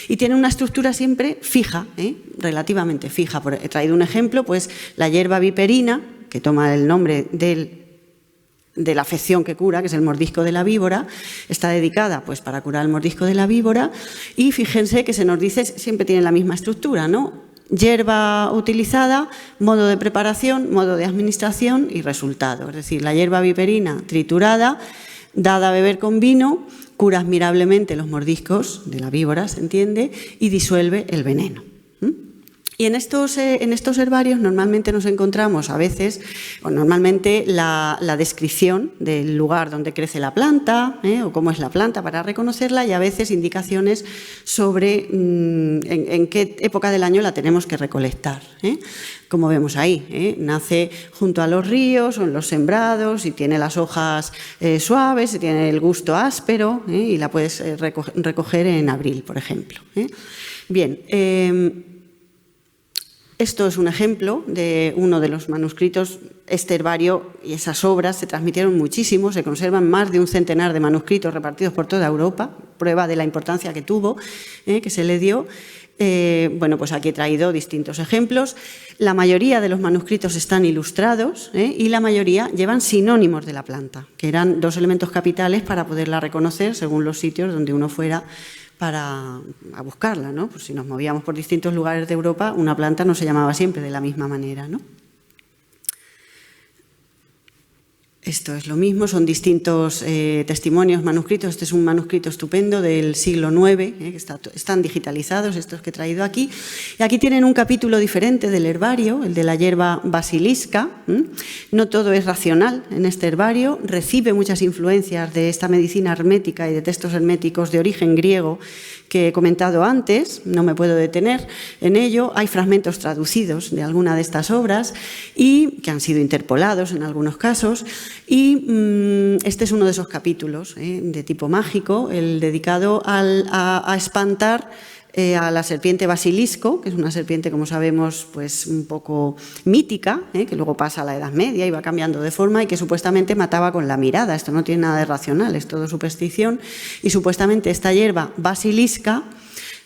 Y tiene una estructura siempre fija, relativamente fija. He traído un ejemplo, pues la hierba viperina, que toma el nombre de la afección que cura, que es el mordisco de la víbora, está dedicada pues para curar el mordisco de la víbora, y fíjense que se nos dice, siempre tiene la misma estructura, ¿no? Hierba utilizada, modo de preparación, modo de administración y resultado. Es decir, la hierba viperina triturada, dada a beber con vino, cura admirablemente los mordiscos de la víbora, se entiende, y disuelve el veneno. Y en estos herbarios normalmente nos encontramos a veces, o normalmente, la descripción del lugar donde crece la planta, o cómo es la planta para reconocerla, y a veces indicaciones sobre en qué época del año la tenemos que recolectar. Como vemos ahí, nace junto a los ríos o en los sembrados y tiene las hojas suaves, y tiene el gusto áspero, y la puedes recoger en abril, por ejemplo. Bien. Esto es un ejemplo de uno de los manuscritos. Este herbario y esas obras se transmitieron muchísimo, se conservan más de un centenar de manuscritos repartidos por toda Europa, prueba de la importancia que tuvo, que se le dio. Bueno, pues aquí he traído distintos ejemplos. La mayoría de los manuscritos están ilustrados y la mayoría llevan sinónimos de la planta, que eran dos elementos capitales para poderla reconocer según los sitios donde uno fuera a buscarla, ¿no? Pues si nos movíamos por distintos lugares de Europa, una planta no se llamaba siempre de la misma manera, ¿no? Esto es lo mismo, son distintos testimonios, manuscritos. Este es un manuscrito estupendo del siglo IX, que están digitalizados, estos que he traído aquí. Y aquí tienen un capítulo diferente del herbario, el de la hierba basilisca. No todo es racional en este herbario, recibe muchas influencias de esta medicina hermética y de textos herméticos de origen griego que he comentado antes, no me puedo detener en ello. Hay fragmentos traducidos de alguna de estas obras y que han sido interpolados en algunos casos. Y este es uno de esos capítulos de tipo mágico, el dedicado a espantar a la serpiente basilisco, que es una serpiente, como sabemos, pues un poco mítica, que luego pasa a la Edad Media y va cambiando de forma, y que supuestamente mataba con la mirada. Esto no tiene nada de racional, es todo superstición, y supuestamente esta hierba basilisca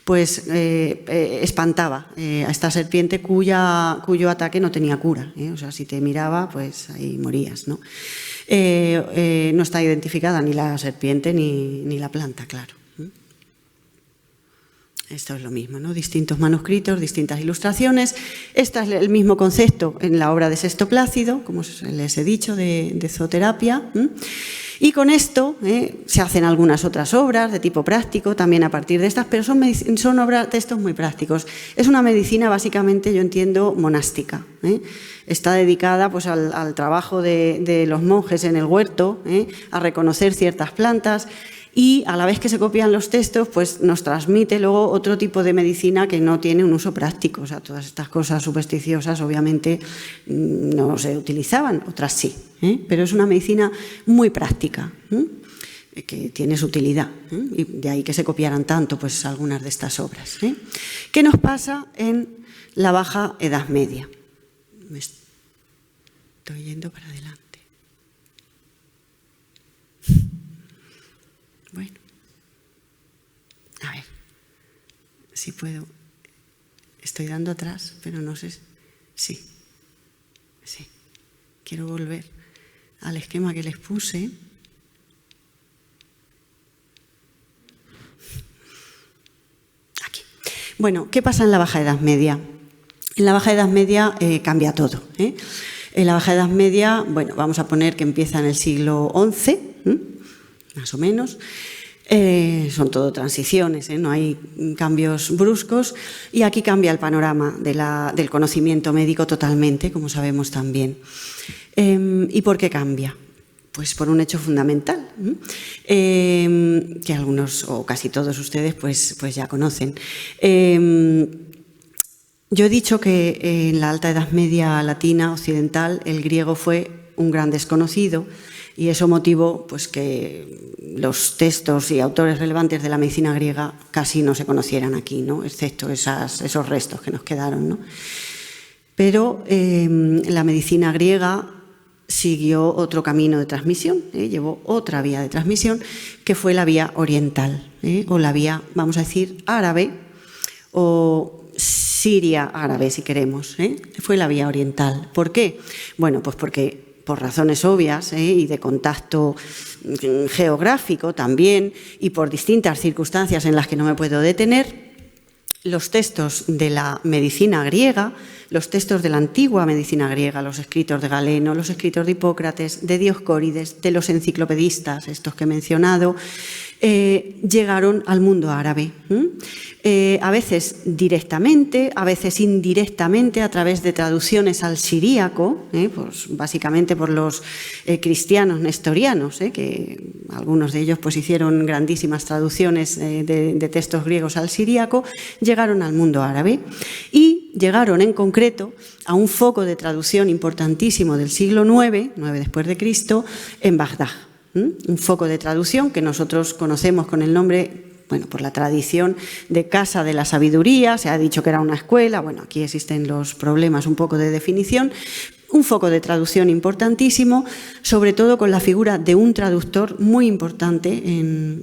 pues espantaba a esta serpiente cuyo ataque no tenía cura, o sea, si te miraba, pues ahí morías, ¿no? No está identificada ni la serpiente ni la planta, claro. Esto es lo mismo, ¿no? Distintos manuscritos, distintas ilustraciones. Este es el mismo concepto en la obra de Sexto Plácido, como les he dicho, de zooterapia. Y con esto se hacen algunas otras obras de tipo práctico también a partir de estas, pero son textos muy prácticos. Es una medicina básicamente, yo entiendo, monástica. Está dedicada pues, al trabajo de los monjes en el huerto, a reconocer ciertas plantas. Y a la vez que se copian los textos, pues nos transmite luego otro tipo de medicina que no tiene un uso práctico. O sea, todas estas cosas supersticiosas obviamente no se utilizaban, otras sí. Pero es una medicina muy práctica, que tiene su utilidad. Y de ahí que se copiaran tanto pues, algunas de estas obras. ¿Qué nos pasa en la Baja Edad Media? Me estoy yendo para adelante. Bueno, a ver, si puedo. Estoy dando atrás, pero no sé. Sí. Quiero volver al esquema que les puse. Aquí. Bueno, ¿qué pasa en la Baja Edad Media? En la Baja Edad Media cambia todo. En la Baja Edad Media, bueno, vamos a poner que empieza en el siglo XI, más o menos. Son todo transiciones, no hay cambios bruscos, y aquí cambia el panorama del conocimiento médico totalmente, como sabemos también. ¿Y por qué cambia? Pues por un hecho fundamental, que algunos o casi todos ustedes pues ya conocen. Yo he dicho que en la Alta Edad Media latina occidental el griego fue un gran desconocido y eso motivó pues, que los textos y autores relevantes de la medicina griega casi no se conocieran aquí, ¿no? Excepto esos restos que nos quedaron, ¿no? Pero la medicina griega siguió otro camino de transmisión, llevó otra vía de transmisión, que fue la vía oriental, o la vía, vamos a decir, árabe, o Siria árabe, si queremos. Fue la vía oriental. ¿Por qué? Bueno, pues porque por razones obvias y de contacto geográfico también, y por distintas circunstancias en las que no me puedo detener, los textos de la medicina griega, los textos de la antigua medicina griega, los escritos de Galeno, los escritos de Hipócrates, de Dioscórides, de los enciclopedistas, estos que he mencionado, llegaron al mundo árabe. A veces directamente, a veces indirectamente, a través de traducciones al siríaco, pues básicamente por los cristianos nestorianos, que algunos de ellos pues hicieron grandísimas traducciones de textos griegos al siríaco, llegaron al mundo árabe y llegaron en concreto a un foco de traducción importantísimo del siglo IX, 9 después de Cristo, en Bagdad. Un foco de traducción que nosotros conocemos con el nombre, bueno, por la tradición de Casa de la Sabiduría, se ha dicho que era una escuela, bueno, aquí existen los problemas un poco de definición, un foco de traducción importantísimo, sobre todo con la figura de un traductor muy importante en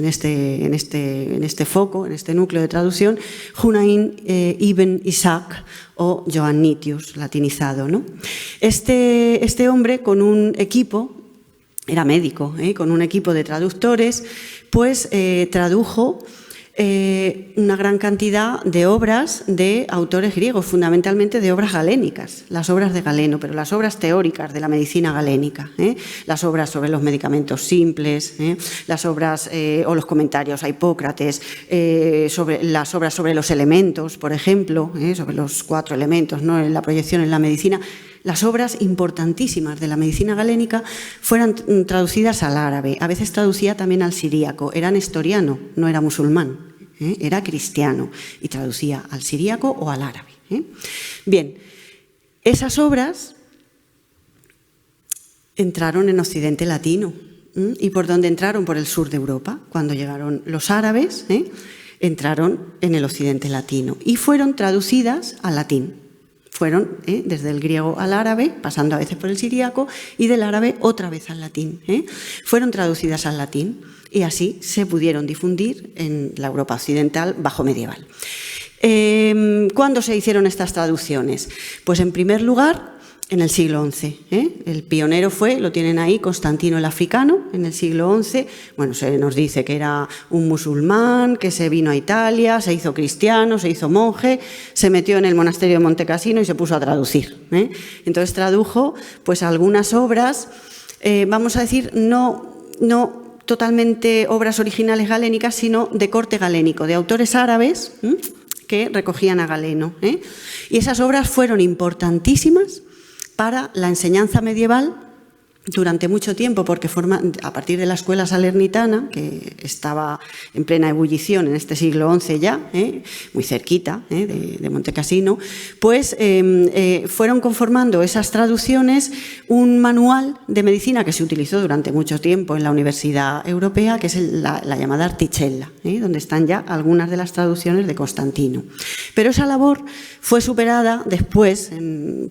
este foco, en este núcleo de traducción, Hunayn ibn Ishaq o Joannitius, latinizado, ¿no? Este hombre con un equipo, era médico, con un equipo de traductores, pues tradujo una gran cantidad de obras de autores griegos, fundamentalmente de obras galénicas, las obras de Galeno, pero las obras teóricas de la medicina galénica, las obras sobre los medicamentos simples, las obras o los comentarios a Hipócrates, sobre las obras sobre los elementos, por ejemplo, sobre los 4 elementos, ¿no? En la proyección en la medicina. Las obras importantísimas de la medicina galénica fueron traducidas al árabe, a veces traducía también al siríaco, era nestoriano, no era musulmán, era cristiano y traducía al siríaco o al árabe. Bien, esas obras entraron en Occidente latino. ¿Y por dónde entraron? Por el sur de Europa. Cuando llegaron los árabes, entraron en el Occidente latino y fueron traducidas al latín. Fueron desde el griego al árabe, pasando a veces por el siríaco, y del árabe otra vez al latín. Fueron traducidas al latín y así se pudieron difundir en la Europa occidental bajo medieval. ¿Cuándo se hicieron estas traducciones? Pues en primer lugar en el siglo XI. El pionero fue, lo tienen ahí, Constantino el Africano, en el siglo XI. Bueno, se nos dice que era un musulmán, que se vino a Italia, se hizo cristiano, se hizo monje, se metió en el monasterio de Monte Cassino y se puso a traducir. Entonces tradujo pues algunas obras, vamos a decir, no totalmente obras originales galénicas, sino de corte galénico, de autores árabes que recogían a Galeno. Y esas obras fueron importantísimas para la enseñanza medieval durante mucho tiempo, porque a partir de la escuela salernitana, que estaba en plena ebullición en este siglo XI ya, muy cerquita de Monte Cassino, pues fueron conformando esas traducciones un manual de medicina que se utilizó durante mucho tiempo en la Universidad Europea, que es la llamada Articella, donde están ya algunas de las traducciones de Constantino. Pero esa labor fue superada después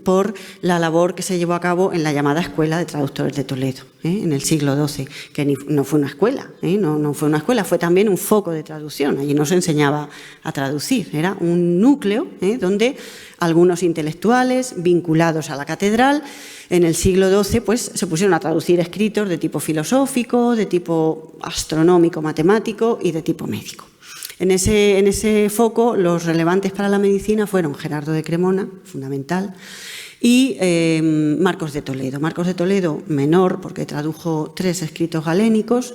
por la labor que se llevó a cabo en la llamada Escuela de Traductores de Toledo, en el siglo XII, que no fue una escuela, no fue una escuela, fue también un foco de traducción. Allí no se enseñaba a traducir, era un núcleo donde algunos intelectuales vinculados a la catedral en el siglo XII pues, se pusieron a traducir escritos de tipo filosófico, de tipo astronómico, matemático y de tipo médico. En ese foco, los relevantes para la medicina fueron Gerardo de Cremona, fundamental, y Marcos de Toledo. Marcos de Toledo, menor, porque tradujo 3 escritos galénicos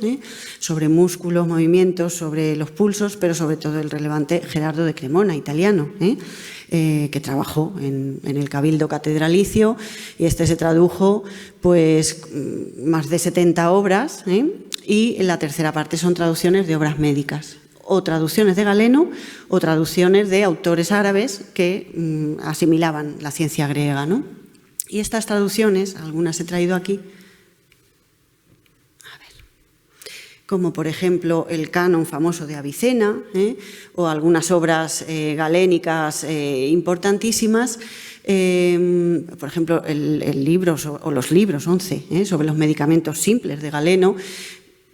sobre músculos, movimientos, sobre los pulsos, pero sobre todo el relevante Gerardo de Cremona, italiano, que trabajó en el Cabildo Catedralicio, y este se tradujo pues más de 70 obras, y en la tercera parte son traducciones de obras médicas. o traducciones de Galeno o traducciones de autores árabes que asimilaban la ciencia griega, ¿no? Y estas traducciones, algunas he traído aquí, como por ejemplo el canon famoso de Avicena, o algunas obras galénicas importantísimas, por ejemplo el libro o los libros 11 sobre los medicamentos simples de Galeno.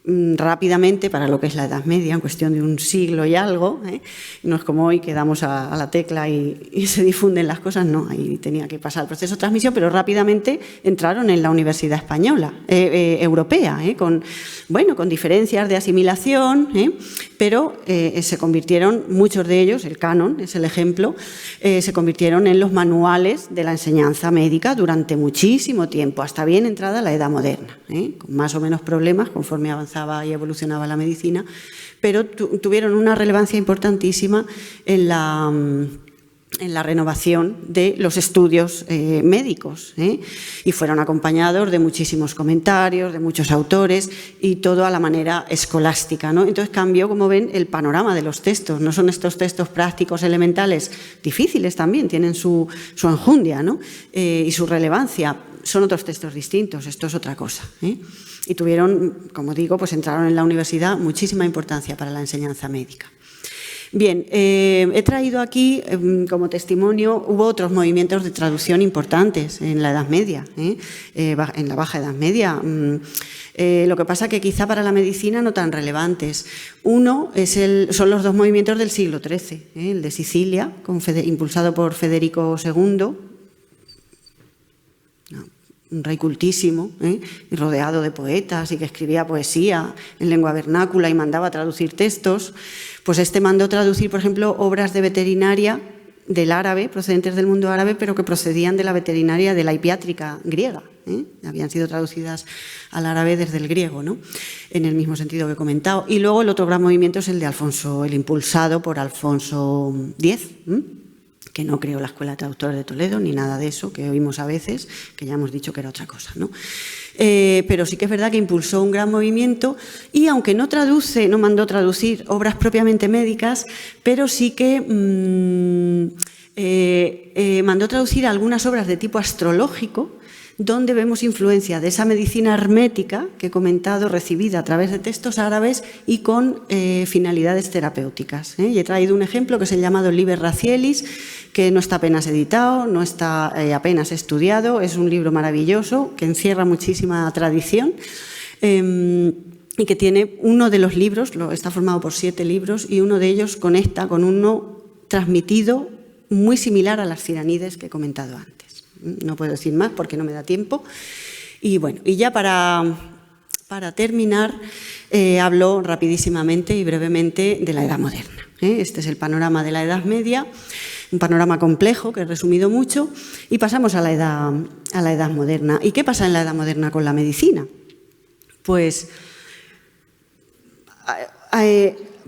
Rápidamente, para lo que es la Edad Media, en cuestión de un siglo y algo, no es como hoy que damos a la tecla y se difunden las cosas, no, ahí tenía que pasar el proceso de transmisión, pero rápidamente entraron en la Universidad Española, europea, con diferencias de asimilación, pero se convirtieron, muchos de ellos, el canon es el ejemplo, se convirtieron en los manuales de la enseñanza médica durante muchísimo tiempo, hasta bien entrada la Edad Moderna, con más o menos problemas conforme avanzaba y evolucionaba la medicina, pero tuvieron una relevancia importantísima en la renovación de los estudios médicos, y fueron acompañados de muchísimos comentarios, de muchos autores y todo a la manera escolástica, ¿no? Entonces cambió, como ven, el panorama de los textos. No son estos textos prácticos elementales, difíciles también, tienen su enjundia, ¿no? Y su relevancia. Son otros textos distintos, esto es otra cosa, y tuvieron, como digo, pues entraron en la universidad muchísima importancia para la enseñanza médica. Bien, he traído aquí como testimonio, hubo otros movimientos de traducción importantes en la Edad Media, en la Baja Edad Media. Lo que pasa que quizá para la medicina no tan relevantes. Uno son los dos movimientos del siglo XIII, el de Sicilia, impulsado por Federico II, un rey cultísimo, y rodeado de poetas y que escribía poesía en lengua vernácula y mandaba traducir textos. Pues este mandó traducir, por ejemplo, obras de veterinaria del árabe, procedentes del mundo árabe, pero que procedían de la veterinaria de la hipiátrica griega. Habían sido traducidas al árabe desde el griego, ¿no? En el mismo sentido que he comentado. Y luego el otro gran movimiento es el de Alfonso, el impulsado por Alfonso X, que no creó la Escuela de Traductores de Toledo, ni nada de eso, que oímos a veces, que ya hemos dicho que era otra cosa, ¿no? Pero sí que es verdad que impulsó un gran movimiento y aunque no mandó traducir obras propiamente médicas, pero sí que mandó traducir algunas obras de tipo astrológico, donde vemos influencia de esa medicina hermética que he comentado, recibida a través de textos árabes y con finalidades terapéuticas. Y he traído un ejemplo que es el llamado Liber Racielis, que no está apenas editado, no está apenas estudiado, es un libro maravilloso que encierra muchísima tradición y que tiene uno de los libros, está formado por 7 libros y uno de ellos conecta con uno transmitido muy similar a las Ciranides que he comentado antes. No puedo decir más porque no me da tiempo. Y bueno, y ya para terminar, hablo rapidísimamente y brevemente de la Edad Moderna. Este es el panorama de la Edad Media, un panorama complejo que he resumido mucho, y pasamos a la Edad Moderna. ¿Y qué pasa en la Edad Moderna con la medicina? Pues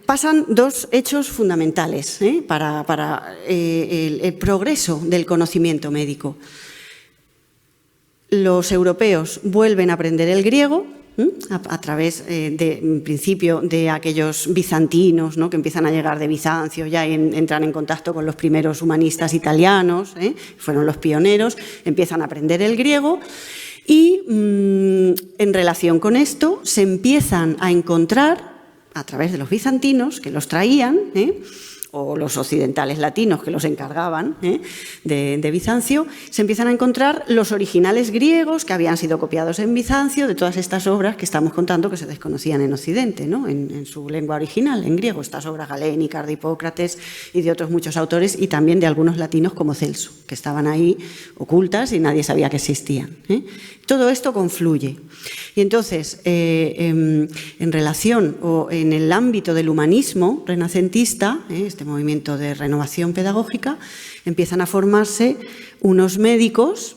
pasan dos hechos fundamentales para el progreso del conocimiento médico. Los europeos vuelven a aprender el griego a través, en principio, de aquellos bizantinos, ¿no?, que empiezan a llegar de Bizancio, ya entran en contacto con los primeros humanistas italianos, fueron los pioneros, empiezan a aprender el griego. Y en relación con esto se empiezan a encontrar, a través de los bizantinos que los traían, o los occidentales latinos que los encargaban de Bizancio, se empiezan a encontrar los originales griegos que habían sido copiados en Bizancio de todas estas obras que estamos contando que se desconocían en Occidente, ¿no?, en su lengua original, en griego, estas obras galénicas de Hipócrates y de otros muchos autores, y también de algunos latinos como Celso, que estaban ahí ocultas y nadie sabía que existían. Todo esto confluye. Y entonces, en relación o en el ámbito del humanismo renacentista, este movimiento de renovación pedagógica, empiezan a formarse unos médicos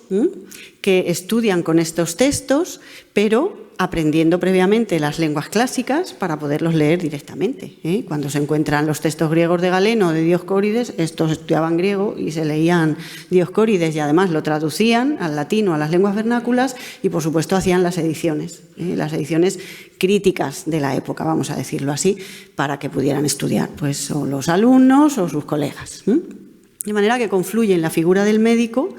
que estudian con estos textos, pero aprendiendo previamente las lenguas clásicas para poderlos leer directamente. Cuando se encuentran los textos griegos de Galeno o de Dioscórides, estos estudiaban griego y se leían Dioscórides y además lo traducían al latino, a las lenguas vernáculas y, por supuesto, hacían las ediciones críticas de la época, vamos a decirlo así, para que pudieran estudiar pues, o los alumnos o sus colegas. De manera que confluye en la figura del médico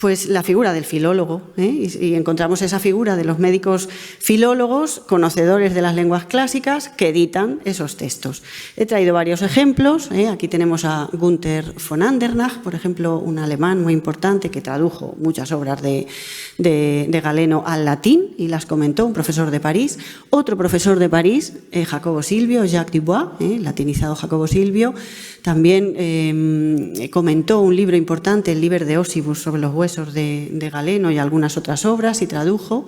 pues la figura del filólogo, y encontramos esa figura de los médicos filólogos, conocedores de las lenguas clásicas, que editan esos textos. He traído varios ejemplos. Aquí tenemos a Günther von Andernach, por ejemplo, un alemán muy importante que tradujo muchas obras de Galeno al latín y las comentó, un profesor de París. Otro profesor de París, Jacobo Silvio, Jacques Dubois, latinizado Jacobo Silvio, también comentó un libro importante, el Liber de Ossibus, sobre los huesos de Galeno y algunas otras obras, y tradujo.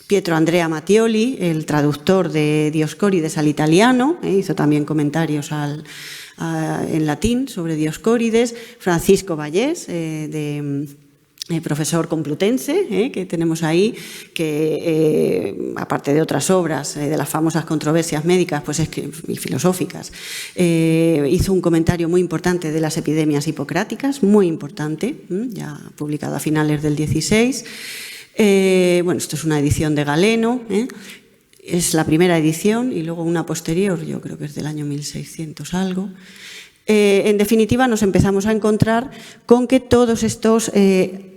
Pietro Andrea Mattioli, el traductor de Dioscórides al italiano, hizo también comentarios en latín sobre Dioscórides. Francisco Vallés, profesor complutense, que tenemos ahí, que aparte de otras obras, de las famosas controversias médicas y filosóficas, hizo un comentario muy importante de las epidemias hipocráticas, muy importante, ya publicado a finales del 16. Bueno, esto es una edición de Galeno, es la primera edición y luego una posterior, yo creo que es del año 1600 algo. En definitiva, nos empezamos a encontrar con que todos estos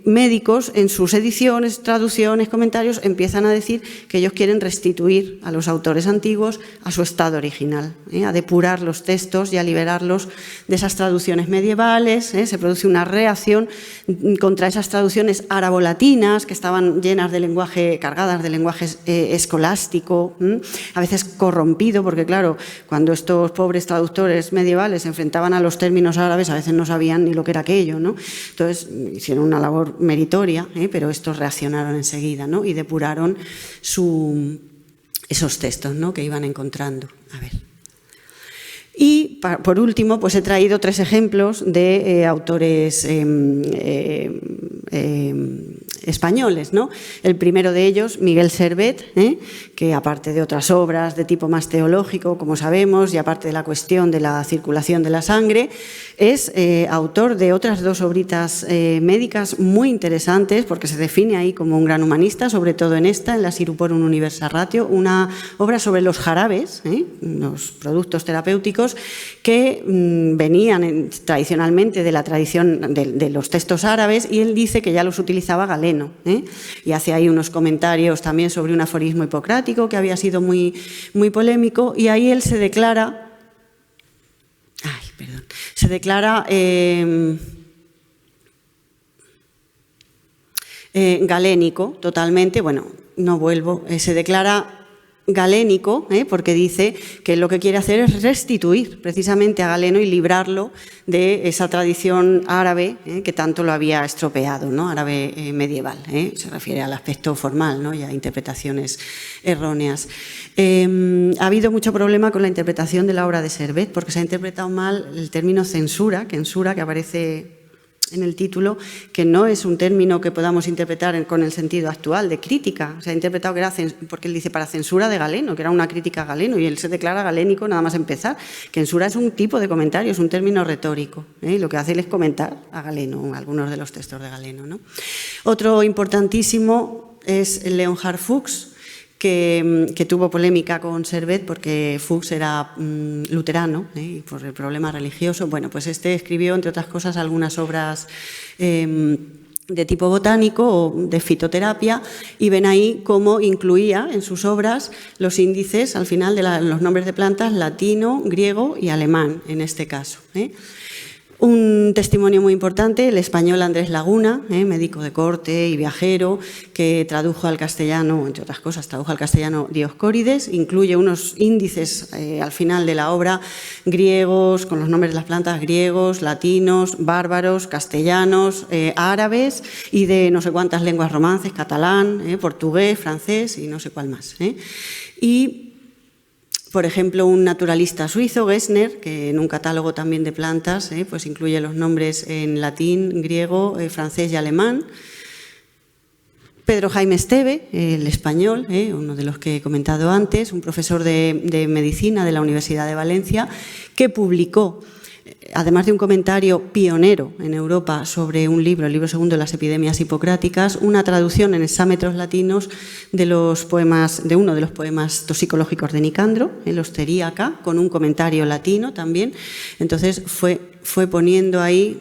médicos, en sus ediciones, traducciones, comentarios, empiezan a decir que ellos quieren restituir a los autores antiguos a su estado original, a depurar los textos y a liberarlos de esas traducciones medievales. Se produce una reacción contra esas traducciones árabo-latinas que estaban llenas de lenguaje, cargadas de lenguaje escolástico, a veces corrompido, porque claro, cuando estos pobres traductores medievales se enfrentaban a los términos árabes, a veces no sabían ni lo que era aquello, ¿no? Entonces hicieron una labor meritoria, pero estos reaccionaron enseguida, ¿no? Y depuraron esos textos, ¿no? Que iban encontrando. A ver. Y, por último, pues he traído 3 ejemplos de autores españoles, ¿no? El primero de ellos, Miguel Servet, que aparte de otras obras de tipo más teológico, como sabemos, y aparte de la cuestión de la circulación de la sangre, es autor de otras 2 obritas médicas muy interesantes, porque se define ahí como un gran humanista, sobre todo en la Siruporum Universa Ratio, una obra sobre los jarabes, los productos terapéuticos, que venían tradicionalmente de la tradición de los textos árabes, y él dice que ya los utilizaba Galeno, y hace ahí unos comentarios también sobre un aforismo hipocrático que había sido muy, muy polémico, y ahí él se declara galénico totalmente, bueno, no vuelvo, se declara galénico, porque dice que lo que quiere hacer es restituir precisamente a Galeno y librarlo de esa tradición árabe que tanto lo había estropeado, ¿no? Árabe medieval, se refiere al aspecto formal, ¿no? Y a interpretaciones erróneas. Ha habido mucho problema con la interpretación de la obra de Servet, porque se ha interpretado mal el término censura, que aparece en el título, que no es un término que podamos interpretar con el sentido actual de crítica. Se ha interpretado que era, porque él dice, para censura de Galeno, que era una crítica a Galeno, y él se declara galénico nada más empezar. Que censura es un tipo de comentario, es un término retórico. Lo que hace él es comentar a Galeno, algunos de los textos de Galeno, ¿no? Otro importantísimo es Leonhard Fuchs, que tuvo polémica con Servet porque Fuchs era luterano, y por el problema religioso. Bueno, pues escribió, entre otras cosas, algunas obras de tipo botánico o de fitoterapia, y ven ahí cómo incluía en sus obras los índices al final de los nombres de plantas latino, griego y alemán, en este caso. Un testimonio muy importante, el español Andrés Laguna, médico de corte y viajero, que tradujo al castellano, entre otras cosas, tradujo al castellano Dioscórides, incluye unos índices al final de la obra griegos, con los nombres de las plantas griegos, latinos, bárbaros, castellanos, árabes y de no sé cuántas lenguas romances, catalán, portugués, francés y no sé cuál más. Y Por ejemplo, un naturalista suizo, Gessner, que en un catálogo también de plantas pues incluye los nombres en latín, griego, francés y alemán. Pedro Jaime Esteve, el español, uno de los que he comentado antes, un profesor de medicina de la Universidad de Valencia, que publicó, además de un comentario pionero en Europa sobre un libro, el libro segundo de las epidemias hipocráticas, una traducción en hexámetros latinos de uno de los poemas toxicológicos de Nicandro, el Osteríaca, con un comentario latino también. Entonces fue poniendo ahí,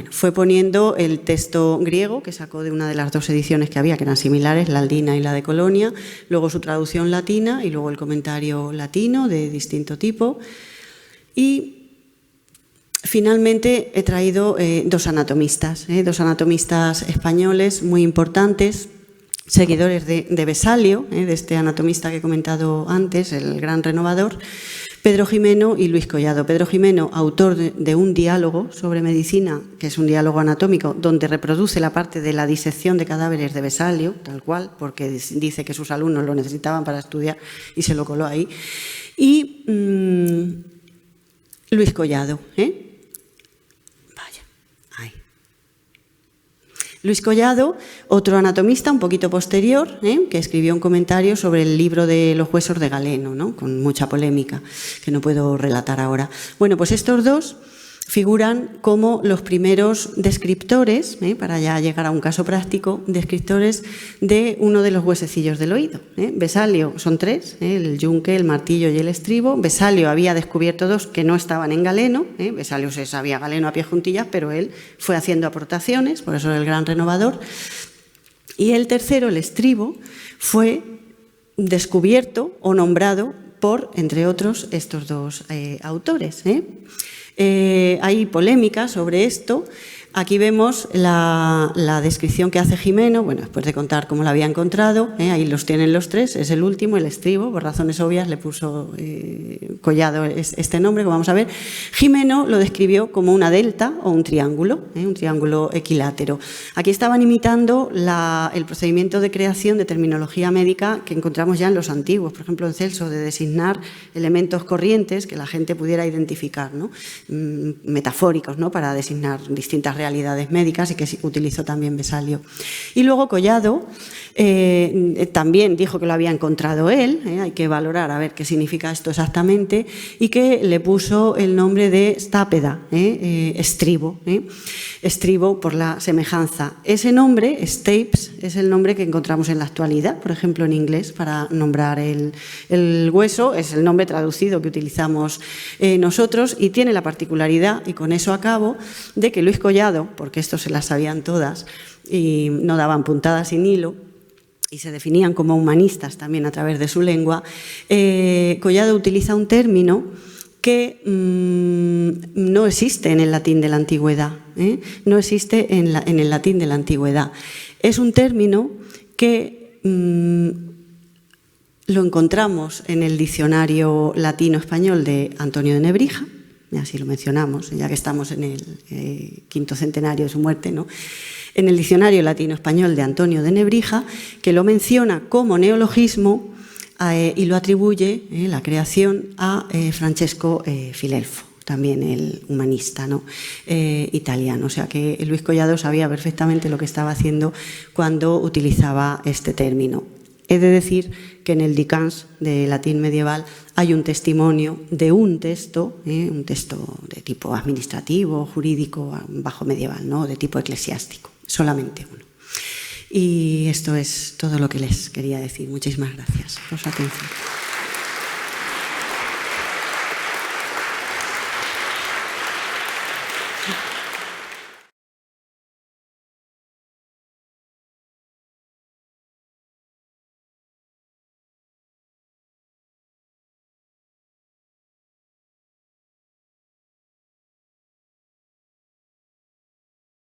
fue poniendo el texto griego que sacó de una de las dos ediciones que había, que eran similares, la Aldina y la de Colonia, luego su traducción latina y luego el comentario latino de distinto tipo. Y finalmente he traído dos anatomistas españoles muy importantes, seguidores de Vesalio, de este anatomista que he comentado antes, el gran renovador, Pedro Gimeno y Luis Collado. Pedro Gimeno, autor de un diálogo sobre medicina, que es un diálogo anatómico, donde reproduce la parte de la disección de cadáveres de Vesalio, tal cual, porque dice que sus alumnos lo necesitaban para estudiar y se lo coló ahí. Y Luis Collado, Luis Collado, otro anatomista un poquito posterior, que escribió un comentario sobre el libro de los huesos de Galeno, ¿no? Con mucha polémica, que no puedo relatar ahora. Bueno, pues estos dos figuran como los primeros descriptores, para ya llegar a un caso práctico, descriptores de uno de los huesecillos del oído. Vesalio son tres, el yunque, el martillo y el estribo. Vesalio había descubierto dos que no estaban en Galeno. Vesalio se sabía Galeno a pie juntillas, pero él fue haciendo aportaciones, por eso era el gran renovador. Y el tercero, el estribo, fue descubierto o nombrado por, entre otros, estos dos autores. Hay polémica sobre esto. Aquí vemos la descripción que hace Gimeno, bueno, después de contar cómo lo había encontrado, ahí los tienen los tres, es el último, el estribo, por razones obvias le puso Collado este nombre, como vamos a ver. Gimeno lo describió como una delta o un triángulo equilátero. Aquí estaban imitando el procedimiento de creación de terminología médica que encontramos ya en los antiguos, por ejemplo en Celso, de designar elementos corrientes que la gente pudiera identificar, ¿no? Metafóricos, ¿no? Para designar distintas realidades médicas y que utilizó también Vesalio. Y luego Collado también dijo que lo había encontrado él, hay que valorar a ver qué significa esto exactamente, y que le puso el nombre de stápeda, estribo, estribo por la semejanza. Ese nombre, stapes, es el nombre que encontramos en la actualidad, por ejemplo en inglés, para nombrar el hueso, es el nombre traducido que utilizamos nosotros, y tiene la particularidad, y con eso acabo, de que Luis Collado, porque esto se las sabían todas y no daban puntadas sin hilo, y se definían como humanistas también a través de su lengua, Collado utiliza un término que no existe en el latín de la antigüedad, no existe en el latín de la antigüedad. Es un término que lo encontramos en el diccionario latino-español de Antonio de Nebrija, así lo mencionamos, ya que estamos en el quinto centenario de su muerte, ¿no? En el diccionario latino-español de Antonio de Nebrija, que lo menciona como neologismo y lo atribuye, la creación, a Francesco Filelfo, también el humanista, ¿no? Italiano. O sea que Luis Collado sabía perfectamente lo que estaba haciendo cuando utilizaba este término. He de decir que en el Dicans de latín medieval hay un testimonio de un texto de tipo administrativo, jurídico, bajo medieval, ¿no? De tipo eclesiástico, solamente uno. Y esto es todo lo que les quería decir. Muchísimas gracias por su atención.